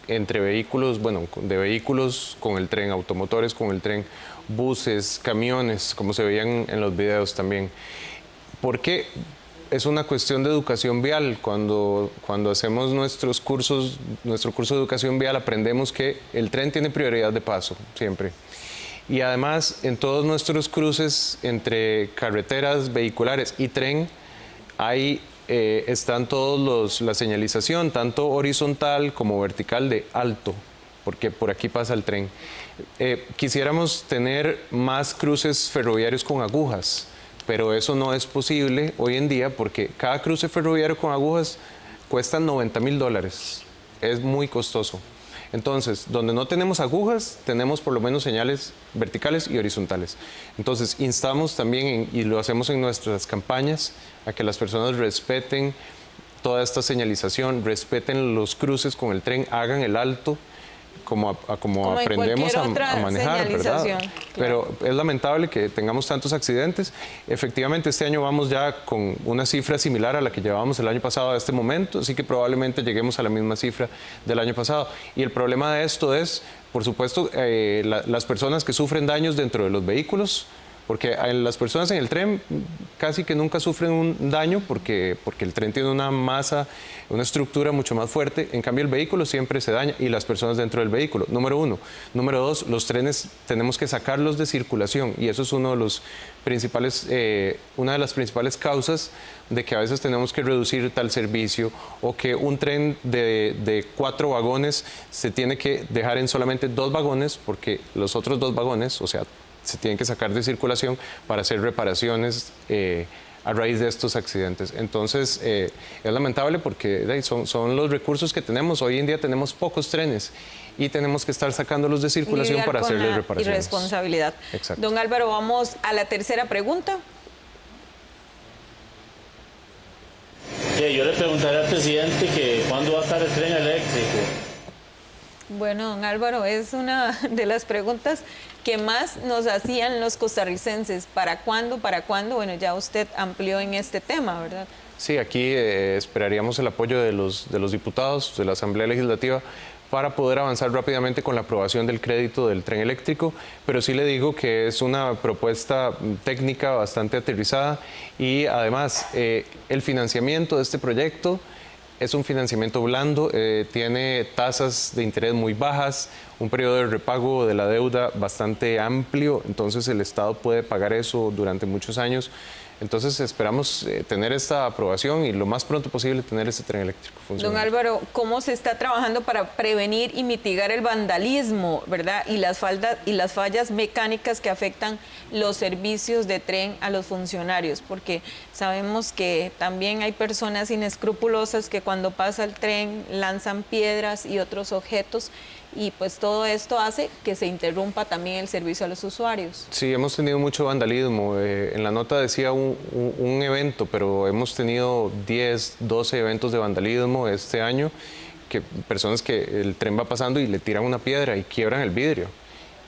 entre vehículos, bueno, de vehículos con el tren, automotores con el tren, buses, camiones, como se veían en los videos también. Porque es una cuestión de educación vial. Cuando hacemos nuestro curso de educación vial, aprendemos que el tren tiene prioridad de paso, siempre. Y además, en todos nuestros cruces entre carreteras vehiculares y tren, están la señalización, tanto horizontal como vertical de alto, porque por aquí pasa el tren. Quisiéramos tener más cruces ferroviarios con agujas, pero eso no es posible hoy en día porque cada cruce ferroviario con agujas cuesta $90,000. Es muy costoso. Entonces, donde no tenemos agujas, tenemos por lo menos señales verticales y horizontales. Entonces, instamos también, y lo hacemos en nuestras campañas, a que las personas respeten toda esta señalización, respeten los cruces con el tren, hagan el alto como aprendemos a manejar, ¿verdad? Claro. Pero es lamentable que tengamos tantos accidentes. Efectivamente, este año vamos ya con una cifra similar a la que llevábamos el año pasado a este momento, así que probablemente lleguemos a la misma cifra del año pasado. Y el problema de esto es, por supuesto, las personas que sufren daños dentro de los vehículos, porque las personas en el tren casi que nunca sufren un daño porque el tren tiene una masa, una estructura mucho más fuerte. En cambio, el vehículo siempre se daña y las personas dentro del vehículo, número uno. Número dos, los trenes tenemos que sacarlos de circulación y eso es una de las principales causas de que a veces tenemos que reducir tal servicio o que un tren de 4 vagones se tiene que dejar en solamente 2 vagones porque los otros 2 vagones, o sea, se tienen que sacar de circulación para hacer reparaciones a raíz de estos accidentes. Entonces, es lamentable porque son los recursos que tenemos. Hoy en día tenemos pocos trenes y tenemos que estar sacándolos de circulación para hacerles reparaciones. Irresponsabilidad. Exacto. Don Álvaro, vamos a la tercera pregunta. Yo le preguntaré al presidente que cuándo va a estar el tren eléctrico. Bueno, don Álvaro, es una de las preguntas que más nos hacían los costarricenses. ¿Para cuándo? ¿Para cuándo? Bueno, ya usted amplió en este tema, ¿verdad? Sí, aquí esperaríamos el apoyo de los diputados de la Asamblea Legislativa para poder avanzar rápidamente con la aprobación del crédito del tren eléctrico, pero sí le digo que es una propuesta técnica bastante aterrizada y además el financiamiento de este proyecto es un financiamiento blando, tiene tasas de interés muy bajas, un periodo de repago de la deuda bastante amplio, entonces el Estado puede pagar eso durante muchos años. Entonces esperamos tener esta aprobación y lo más pronto posible tener este tren eléctrico funcionando. Don Álvaro, ¿cómo se está trabajando para prevenir y mitigar el vandalismo, verdad? Y las fallas mecánicas que afectan los servicios de tren a los funcionarios, porque sabemos que también hay personas inescrupulosas que cuando pasa el tren lanzan piedras y otros objetos y pues todo esto hace que se interrumpa también el servicio a los usuarios. Sí, hemos tenido mucho vandalismo. En la nota decía un evento, pero hemos tenido 10, 12 eventos de vandalismo este año, que personas que el tren va pasando y le tiran una piedra y quiebran el vidrio.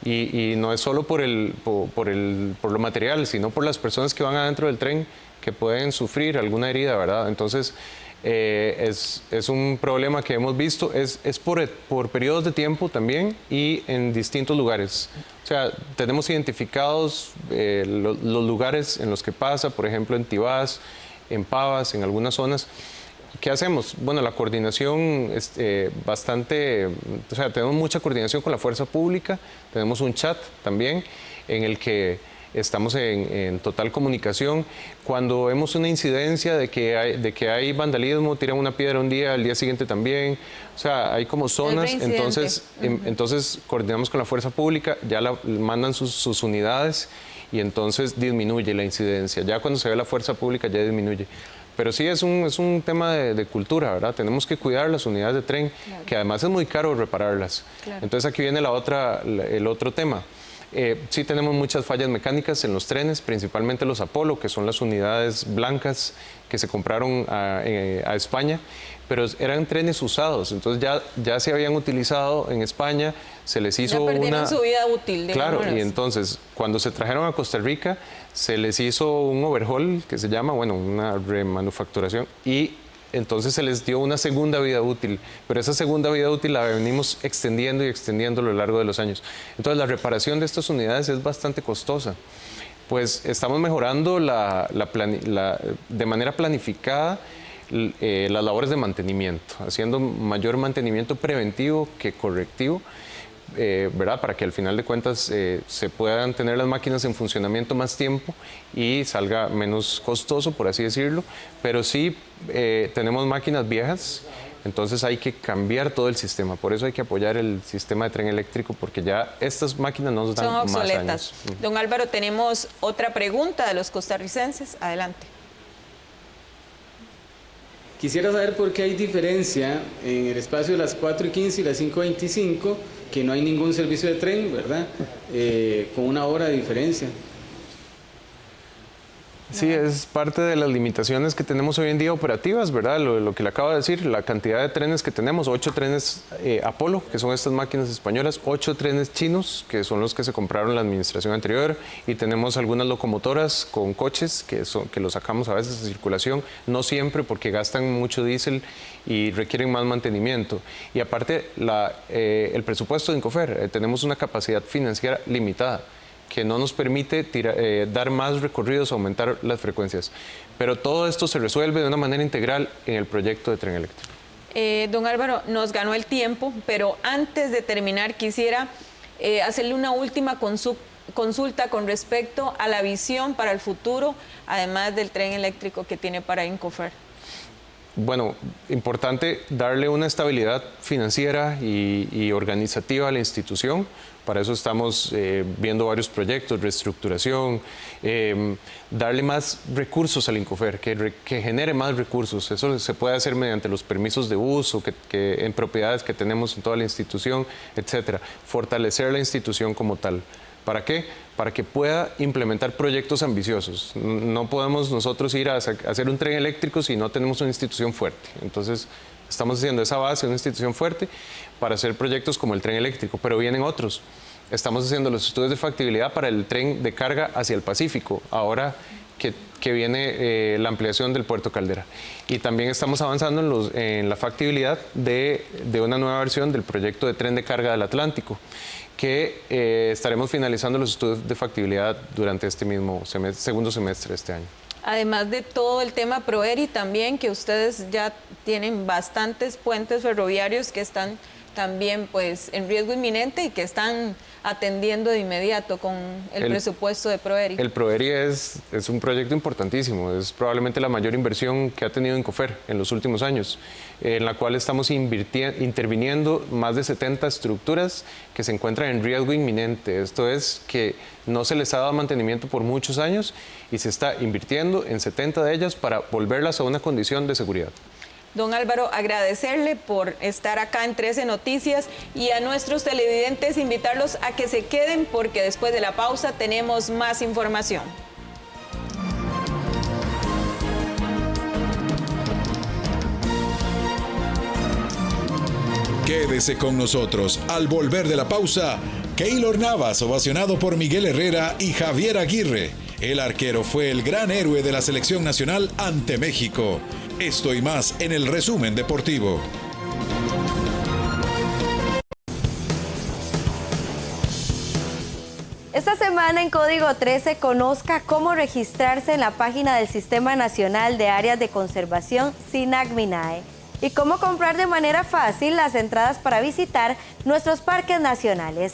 Y no es solo por lo material, sino por las personas que van adentro del tren que pueden sufrir alguna herida, ¿verdad? Entonces, es un problema que hemos visto, es por periodos de tiempo también y en distintos lugares. O sea, tenemos identificados los lugares en los que pasa, por ejemplo en Tibás, en Pavas, en algunas zonas. ¿Qué hacemos? Bueno, la coordinación es o sea, tenemos mucha coordinación con la fuerza pública, tenemos un chat también en el que estamos en total comunicación. Cuando vemos una incidencia de que hay vandalismo, tiran una piedra un día, al día siguiente también. O sea, hay como zonas, entonces coordinamos con la fuerza pública, ya mandan sus unidades y entonces disminuye la incidencia. Ya cuando se ve la fuerza pública ya disminuye. Pero sí es un tema de cultura, ¿verdad? Tenemos que cuidar las unidades de tren, claro, que además es muy caro repararlas. Claro. Entonces aquí viene el otro tema. Sí tenemos muchas fallas mecánicas en los trenes, principalmente los Apolo, que son las unidades blancas que se compraron a España, pero eran trenes usados, entonces ya se habían utilizado en España, se les hizo ya perdieron su vida útil. Claro, y entonces cuando se trajeron a Costa Rica, se les hizo un overhaul, que se llama, bueno, una remanufacturación, y entonces se les dio una segunda vida útil, pero esa segunda vida útil la venimos extendiendo y extendiendo a lo largo de los años. Entonces la reparación de estas unidades es bastante costosa. Pues estamos mejorando de manera planificada las labores de mantenimiento, haciendo mayor mantenimiento preventivo que correctivo, ¿verdad? Para que al final de cuentas se puedan tener las máquinas en funcionamiento más tiempo y salga menos costoso, por así decirlo, pero sí tenemos máquinas viejas, entonces hay que cambiar todo el sistema, por eso hay que apoyar el sistema de tren eléctrico, porque ya estas máquinas nos dan más años. Don Álvaro, tenemos otra pregunta de los costarricenses, adelante. Quisiera saber por qué hay diferencia en el espacio de las 4:15 y las 5:25, que no hay ningún servicio de tren, ¿verdad? Con una hora de diferencia. Sí, es parte de las limitaciones que tenemos hoy en día operativas, ¿verdad? Lo que le acabo de decir, la cantidad de trenes que tenemos, 8 trenes Apolo, que son estas máquinas españolas, 8 trenes chinos, que son los que se compraron la administración anterior, y tenemos algunas locomotoras con coches que los sacamos a veces de circulación, no siempre porque gastan mucho diésel y requieren más mantenimiento. Y aparte, el presupuesto de Incofer, tenemos una capacidad financiera limitada, que no nos permite dar más recorridos, aumentar las frecuencias. Pero todo esto se resuelve de una manera integral en el proyecto de tren eléctrico. Don Álvaro, nos ganó el tiempo, pero antes de terminar quisiera hacerle una última consulta con respecto a la visión para el futuro, además del tren eléctrico que tiene para Incofer. Bueno, importante darle una estabilidad financiera y organizativa a la institución. Para eso estamos viendo varios proyectos, reestructuración, darle más recursos al Incofer, que genere más recursos. Eso se puede hacer mediante los permisos de uso en propiedades que tenemos en toda la institución, etcétera. Fortalecer la institución como tal. ¿Para qué? Para que pueda implementar proyectos ambiciosos. No podemos nosotros ir a hacer un tren eléctrico si no tenemos una institución fuerte. Entonces, estamos haciendo esa base, una institución fuerte, para hacer proyectos como el tren eléctrico, pero vienen otros. Estamos haciendo los estudios de factibilidad para el tren de carga hacia el Pacífico, ahora que viene la ampliación del Puerto Caldera. Y también estamos avanzando en la factibilidad de una nueva versión del proyecto de tren de carga del Atlántico, que estaremos finalizando los estudios de factibilidad durante este mismo segundo semestre de este año. Además de todo el tema ProERI también, que ustedes ya tienen bastantes puentes ferroviarios que están también pues en riesgo inminente y que están atendiendo de inmediato con el presupuesto de ProERI. El ProERI es un proyecto importantísimo, es probablemente la mayor inversión que ha tenido Incofer en los últimos años, en la cual estamos interviniendo más de 70 estructuras que se encuentran en riesgo inminente. Esto es que no se les ha dado mantenimiento por muchos años y se está invirtiendo en 70 de ellas para volverlas a una condición de seguridad. Don Álvaro, agradecerle por estar acá en 13 Noticias y a nuestros televidentes invitarlos a que se queden porque después de la pausa tenemos más información. Quédese con nosotros. Al volver de la pausa, Keylor Navas, ovacionado por Miguel Herrera y Javier Aguirre. El arquero fue el gran héroe de la selección nacional ante México. Esto y más en el resumen deportivo. Esta semana en Código 13 conozca cómo registrarse en la página del Sistema Nacional de Áreas de Conservación SINAC-MINAE y cómo comprar de manera fácil las entradas para visitar nuestros parques nacionales.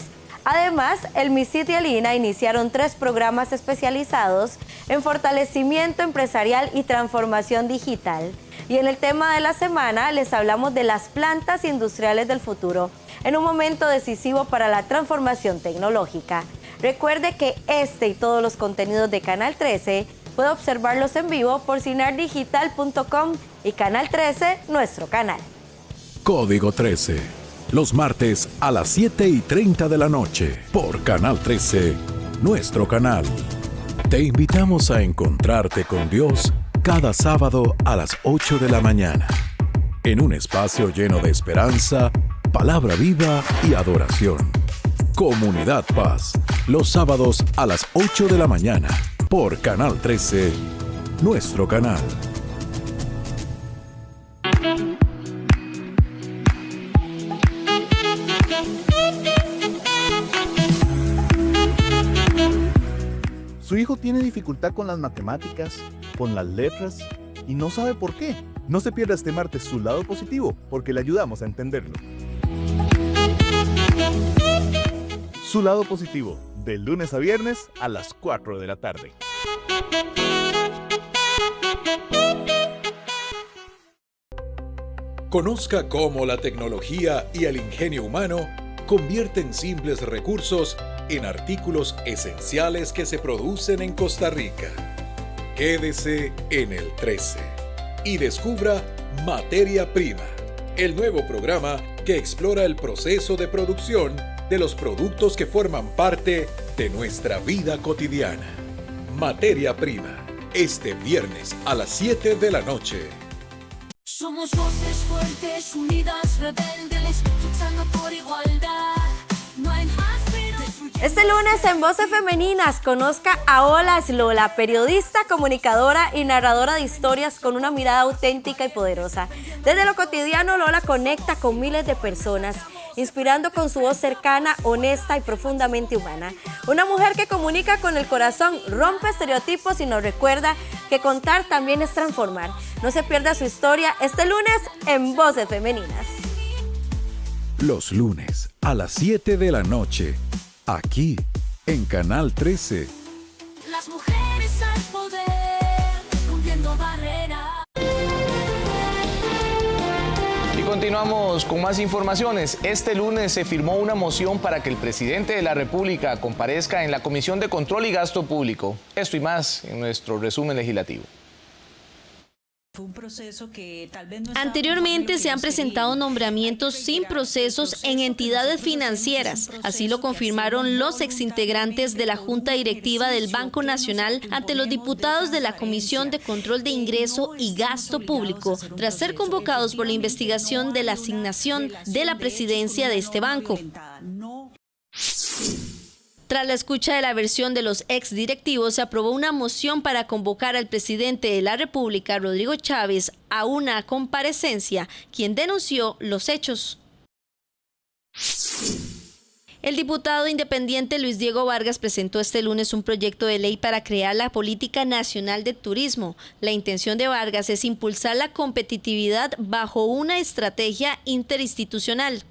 Además, el MISIT y el INA iniciaron 3 programas especializados en fortalecimiento empresarial y transformación digital. Y en el tema de la semana les hablamos de las plantas industriales del futuro, en un momento decisivo para la transformación tecnológica. Recuerde que este y todos los contenidos de Canal 13 puede observarlos en vivo por sinardigital.com y Canal 13, nuestro canal. Código 13. Los martes a las 7:30 de la noche por Canal 13, nuestro canal. Te invitamos a encontrarte con Dios cada sábado a las 8 de la mañana, en un espacio lleno de esperanza, palabra viva y adoración. Comunidad Paz, los sábados a las 8 de la mañana por Canal 13, nuestro canal. Su hijo tiene dificultad con las matemáticas, con las letras, y no sabe por qué. No se pierda este martes su lado positivo, porque le ayudamos a entenderlo. Su lado positivo, de lunes a viernes a las 4 de la tarde. Conozca cómo la tecnología y el ingenio humano convierten simples recursos en artículos esenciales que se producen en Costa Rica. Quédese en el 13 y descubra Materia Prima, el nuevo programa que explora el proceso de producción de los productos que forman parte de nuestra vida cotidiana. Materia Prima, este viernes a las 7 de la noche. Somos voces fuertes, unidas, rebeldes, luchando por igualdad. No hay más vidas. Este lunes en Voces Femeninas conozca a Ola Slola, periodista, comunicadora y narradora de historias con una mirada auténtica y poderosa. Desde lo cotidiano, Lola conecta con miles de personas, inspirando con su voz cercana, honesta y profundamente humana. Una mujer que comunica con el corazón, rompe estereotipos y nos recuerda que contar también es transformar. No se pierda su historia este lunes en Voces Femeninas. Los lunes a las 7 de la noche, aquí en Canal 13. Las mujeres al poder, rompiendo barreras. Y continuamos con más informaciones. Este lunes se firmó una moción para que el presidente de la República comparezca en la Comisión de Control y Gasto Público. Esto y más en nuestro resumen legislativo. Anteriormente se han presentado nombramientos sin procesos en entidades financieras. Así lo confirmaron los exintegrantes de la Junta Directiva del Banco Nacional ante los diputados de la Comisión de Control de Ingreso y Gasto Público, tras ser convocados por la investigación de la asignación de la presidencia de este banco. Tras la escucha de la versión de los exdirectivos, se aprobó una moción para convocar al presidente de la República, Rodrigo Chávez, a una comparecencia, quien denunció los hechos. El diputado independiente Luis Diego Vargas presentó este lunes un proyecto de ley para crear la Política Nacional de Turismo. La intención de Vargas es impulsar la competitividad bajo una estrategia interinstitucional.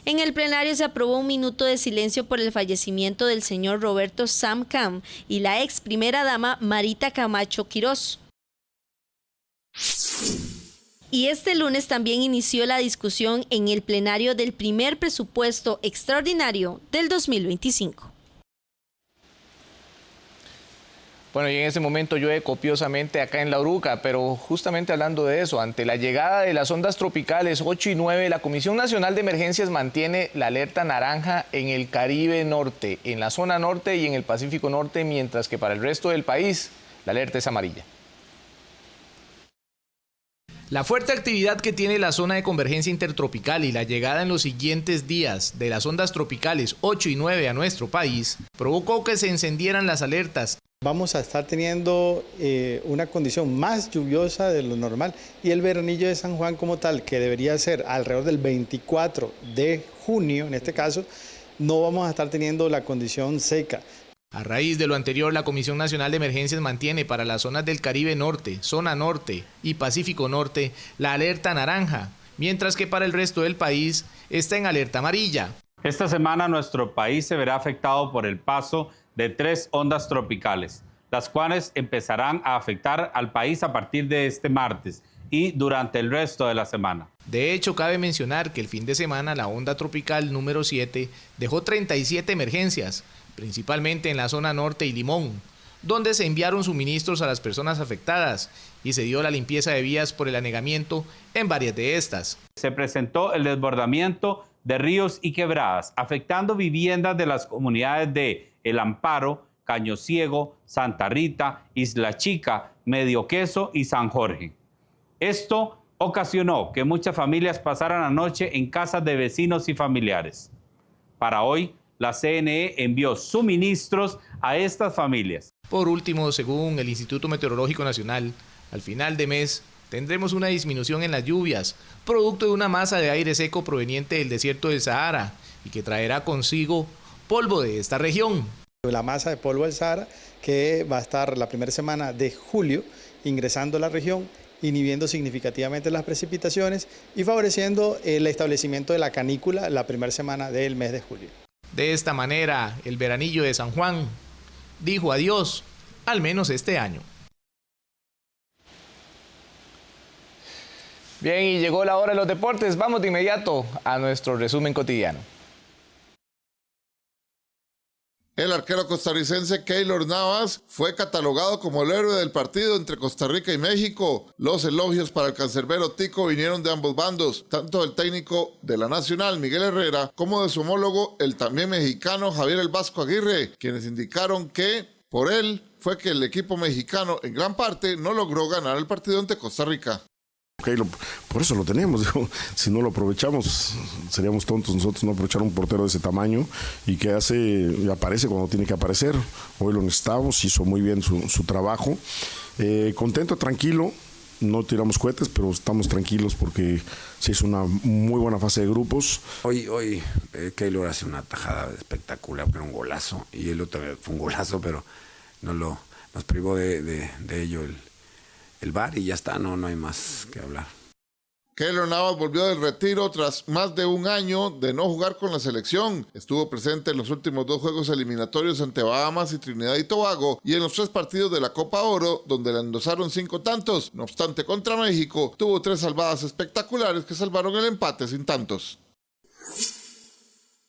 En el plenario se aprobó un minuto de silencio por el fallecimiento del señor Roberto Sam Cam y la ex primera dama Marita Camacho Quirós. Y este lunes también inició la discusión en el plenario del primer presupuesto extraordinario del 2025. Bueno, y en ese momento llueve copiosamente acá en La Uruca, pero justamente hablando de eso, ante la llegada de las ondas tropicales 8 y 9, la Comisión Nacional de Emergencias mantiene la alerta naranja en el Caribe Norte, en la zona norte y en el Pacífico Norte, mientras que para el resto del país la alerta es amarilla. La fuerte actividad que tiene la zona de convergencia intertropical y la llegada en los siguientes días de las ondas tropicales 8 y 9 a nuestro país provocó que se encendieran las alertas. Vamos a estar teniendo una condición más lluviosa de lo normal y el veranillo de San Juan como tal, que debería ser alrededor del 24 de junio, en este caso, no vamos a estar teniendo la condición seca. A raíz de lo anterior, la Comisión Nacional de Emergencias mantiene para las zonas del Caribe Norte, Zona Norte y Pacífico Norte la alerta naranja, mientras que para el resto del país está en alerta amarilla. Esta semana nuestro país se verá afectado por el paso de 3 ondas tropicales, las cuales empezarán a afectar al país a partir de este martes y durante el resto de la semana. De hecho, cabe mencionar que el fin de semana la onda tropical número 7 dejó 37 emergencias, principalmente en la zona norte y Limón, donde se enviaron suministros a las personas afectadas y se dio la limpieza de vías por el anegamiento en varias de estas. Se presentó el desbordamiento de ríos y quebradas, afectando viviendas de las comunidades de El Amparo, Caño Ciego, Santa Rita, Isla Chica, Medio Queso y San Jorge. Esto ocasionó que muchas familias pasaran la noche en casas de vecinos y familiares. Para hoy, la CNE envió suministros a estas familias. Por último, según el Instituto Meteorológico Nacional, al final de mes tendremos una disminución en las lluvias, producto de una masa de aire seco proveniente del desierto del Sahara y que traerá consigo polvo de esta región. La masa de polvo del Sahara que va a estar la primera semana de julio ingresando a la región, inhibiendo significativamente las precipitaciones y favoreciendo el establecimiento de la canícula la primera semana del mes de julio. De esta manera, el veranillo de San Juan dijo adiós, al menos este año. Bien, y llegó la hora de los deportes. Vamos de inmediato a nuestro resumen cotidiano. El arquero costarricense Keylor Navas fue catalogado como el héroe del partido entre Costa Rica y México. Los elogios para el cancerbero tico vinieron de ambos bandos, tanto del técnico de la Nacional, Miguel Herrera, como de su homólogo, el también mexicano Javier El Vasco Aguirre, quienes indicaron que Por él fue que el equipo mexicano en gran parte no logró ganar el partido ante Costa Rica. Okay, por eso lo tenemos, digo, si no lo aprovechamos seríamos tontos nosotros no aprovechar un portero de ese tamaño y que aparece cuando tiene que aparecer. Hoy lo necesitamos, hizo muy bien su trabajo. Contento, tranquilo, no tiramos cohetes, pero estamos tranquilos porque se hizo una muy buena fase de grupos. Hoy Keylor hace una tajada espectacular, pero un golazo, y el otro fue un golazo, pero nos privó de ello el VAR y ya está, no hay más que hablar. Keylor Navas volvió del retiro tras más de un año de no jugar con la selección. Estuvo presente en los últimos 2 juegos eliminatorios ante Bahamas y Trinidad y Tobago y en los 3 partidos de la Copa Oro, donde le endosaron 5 tantos. No obstante, contra México tuvo 3 salvadas espectaculares que salvaron el empate sin tantos.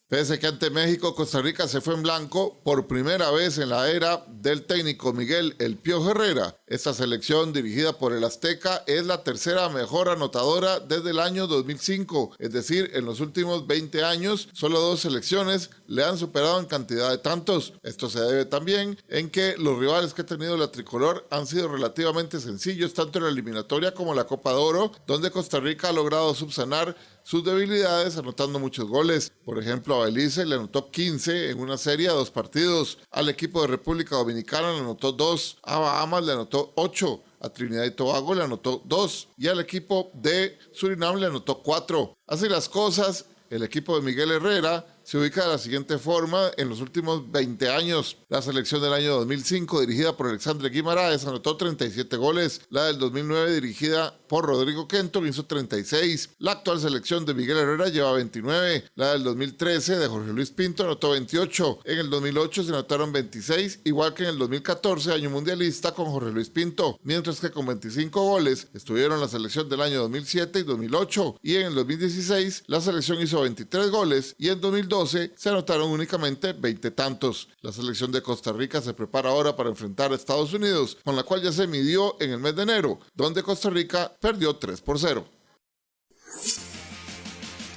Pese que ante México, Costa Rica se fue en blanco por primera vez en la era del técnico Miguel El Piojo Herrera. Esta selección, dirigida por el Azteca, es la tercera mejor anotadora desde el año 2005. Es decir, en los últimos 20 años, solo 2 selecciones le han superado en cantidad de tantos. Esto se debe también en que los rivales que ha tenido la tricolor han sido relativamente sencillos, tanto en la eliminatoria como en la Copa de Oro, donde Costa Rica ha logrado subsanar sus debilidades anotando muchos goles. Por ejemplo, a Belice le anotó 15 en una serie a 2 partidos. Al equipo de República Dominicana le anotó 2. A Bahamas le anotó 8. A Trinidad y Tobago le anotó 2. Y al equipo de Surinam le anotó 4. Así las cosas, el equipo de Miguel Herrera se ubica de la siguiente forma en los últimos 20 años. La selección del año 2005, dirigida por Alexandre Guimaraes, anotó 37 goles. La del 2009, dirigida por Rodrigo Kenton, hizo 36. La actual selección de Miguel Herrera lleva 29. La del 2013, de Jorge Luis Pinto, anotó 28. En el 2008 se anotaron 26, igual que en el 2014, año mundialista, con Jorge Luis Pinto. Mientras que con 25 goles estuvieron la selección del año 2007 y 2008. Y en el 2016, la selección hizo 23 goles y en 2012 se anotaron únicamente 20 tantos. La selección de Costa Rica se prepara ahora para enfrentar a Estados Unidos, con la cual ya se midió en el mes de enero, donde Costa Rica perdió 3-0.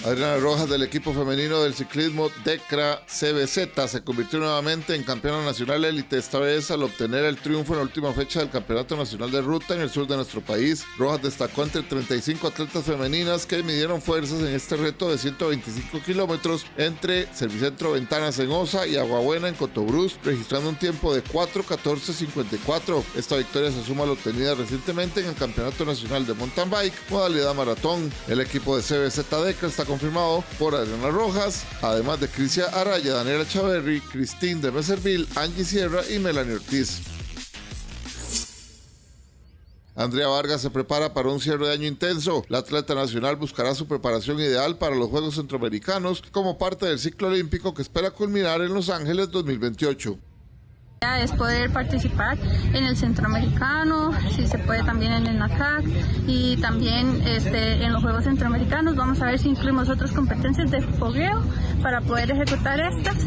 Adriana Rojas, del equipo femenino del ciclismo DECRA CBZ, se convirtió nuevamente en campeona nacional élite, esta vez al obtener el triunfo en la última fecha del Campeonato Nacional de Ruta en el sur de nuestro país. Rojas destacó entre 35 atletas femeninas que midieron fuerzas en este reto de 125 kilómetros entre Servicentro Ventanas en Osa y Aguabuena en Cotobruz, registrando un tiempo de 4:14:54. Esta victoria se suma a la obtenida recientemente en el Campeonato Nacional de Mountain Bike, modalidad maratón. El equipo de CBZ DECRA está confirmado por Adriana Rojas, además de Crisia Araya, Daniela Chaverri, Cristín de Meserville, Angie Sierra y Melanie Ortiz. Andrea Vargas se prepara para un cierre de año intenso. La atleta nacional buscará su preparación ideal para los Juegos Centroamericanos como parte del ciclo olímpico que espera culminar en Los Ángeles 2028. Es poder participar en el centroamericano, si se puede también en el NACAC y también en los Juegos Centroamericanos. Vamos a ver si incluimos otras competencias de fogueo para poder ejecutar estas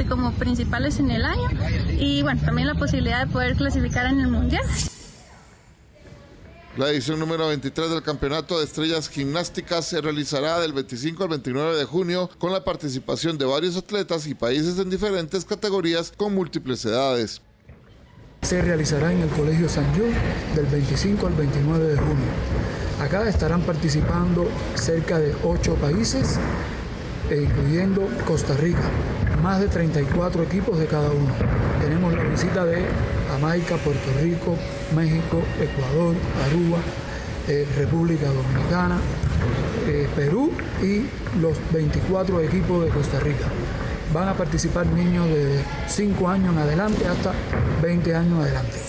como principales en el año y bueno, también la posibilidad de poder clasificar en el Mundial. La edición número 23 del Campeonato de Estrellas Gimnásticas se realizará del 25 al 29 de junio con la participación de varios atletas y países en diferentes categorías con múltiples edades. Se realizará en el Colegio San Jude del 25 al 29 de junio. Acá estarán participando cerca de 8 países, incluyendo Costa Rica, más de 34 equipos de cada uno. Tenemos la visita de Jamaica, Puerto Rico, México, Ecuador, Aruba, República Dominicana, Perú y los 24 equipos de Costa Rica. Van a participar niños de 5 años en adelante hasta 20 años en adelante.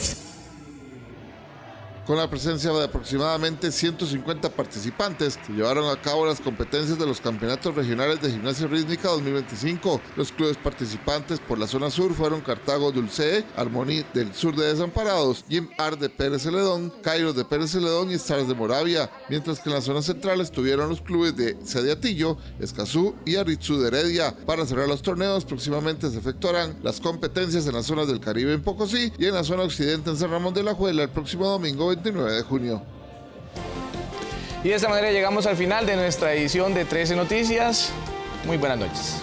Con la presencia de aproximadamente 150 participantes, se llevaron a cabo las competencias de los campeonatos regionales de gimnasia rítmica 2025. Los clubes participantes por la zona sur fueron Cartago Dulce, Armoní del sur de Desamparados, Jim Art de Pérez Celedón, Kairos de Pérez Celedón y Stars de Moravia, mientras que en la zona central estuvieron los clubes de Sediatillo, Escazú y Arizú de Heredia. Para cerrar los torneos, próximamente se efectuarán las competencias en las zonas del Caribe en Pocosí y en la zona occidente en San Ramón de la Juela el próximo domingo 29 de junio. Y de esta manera llegamos al final de nuestra edición de 13 Noticias. Muy buenas noches.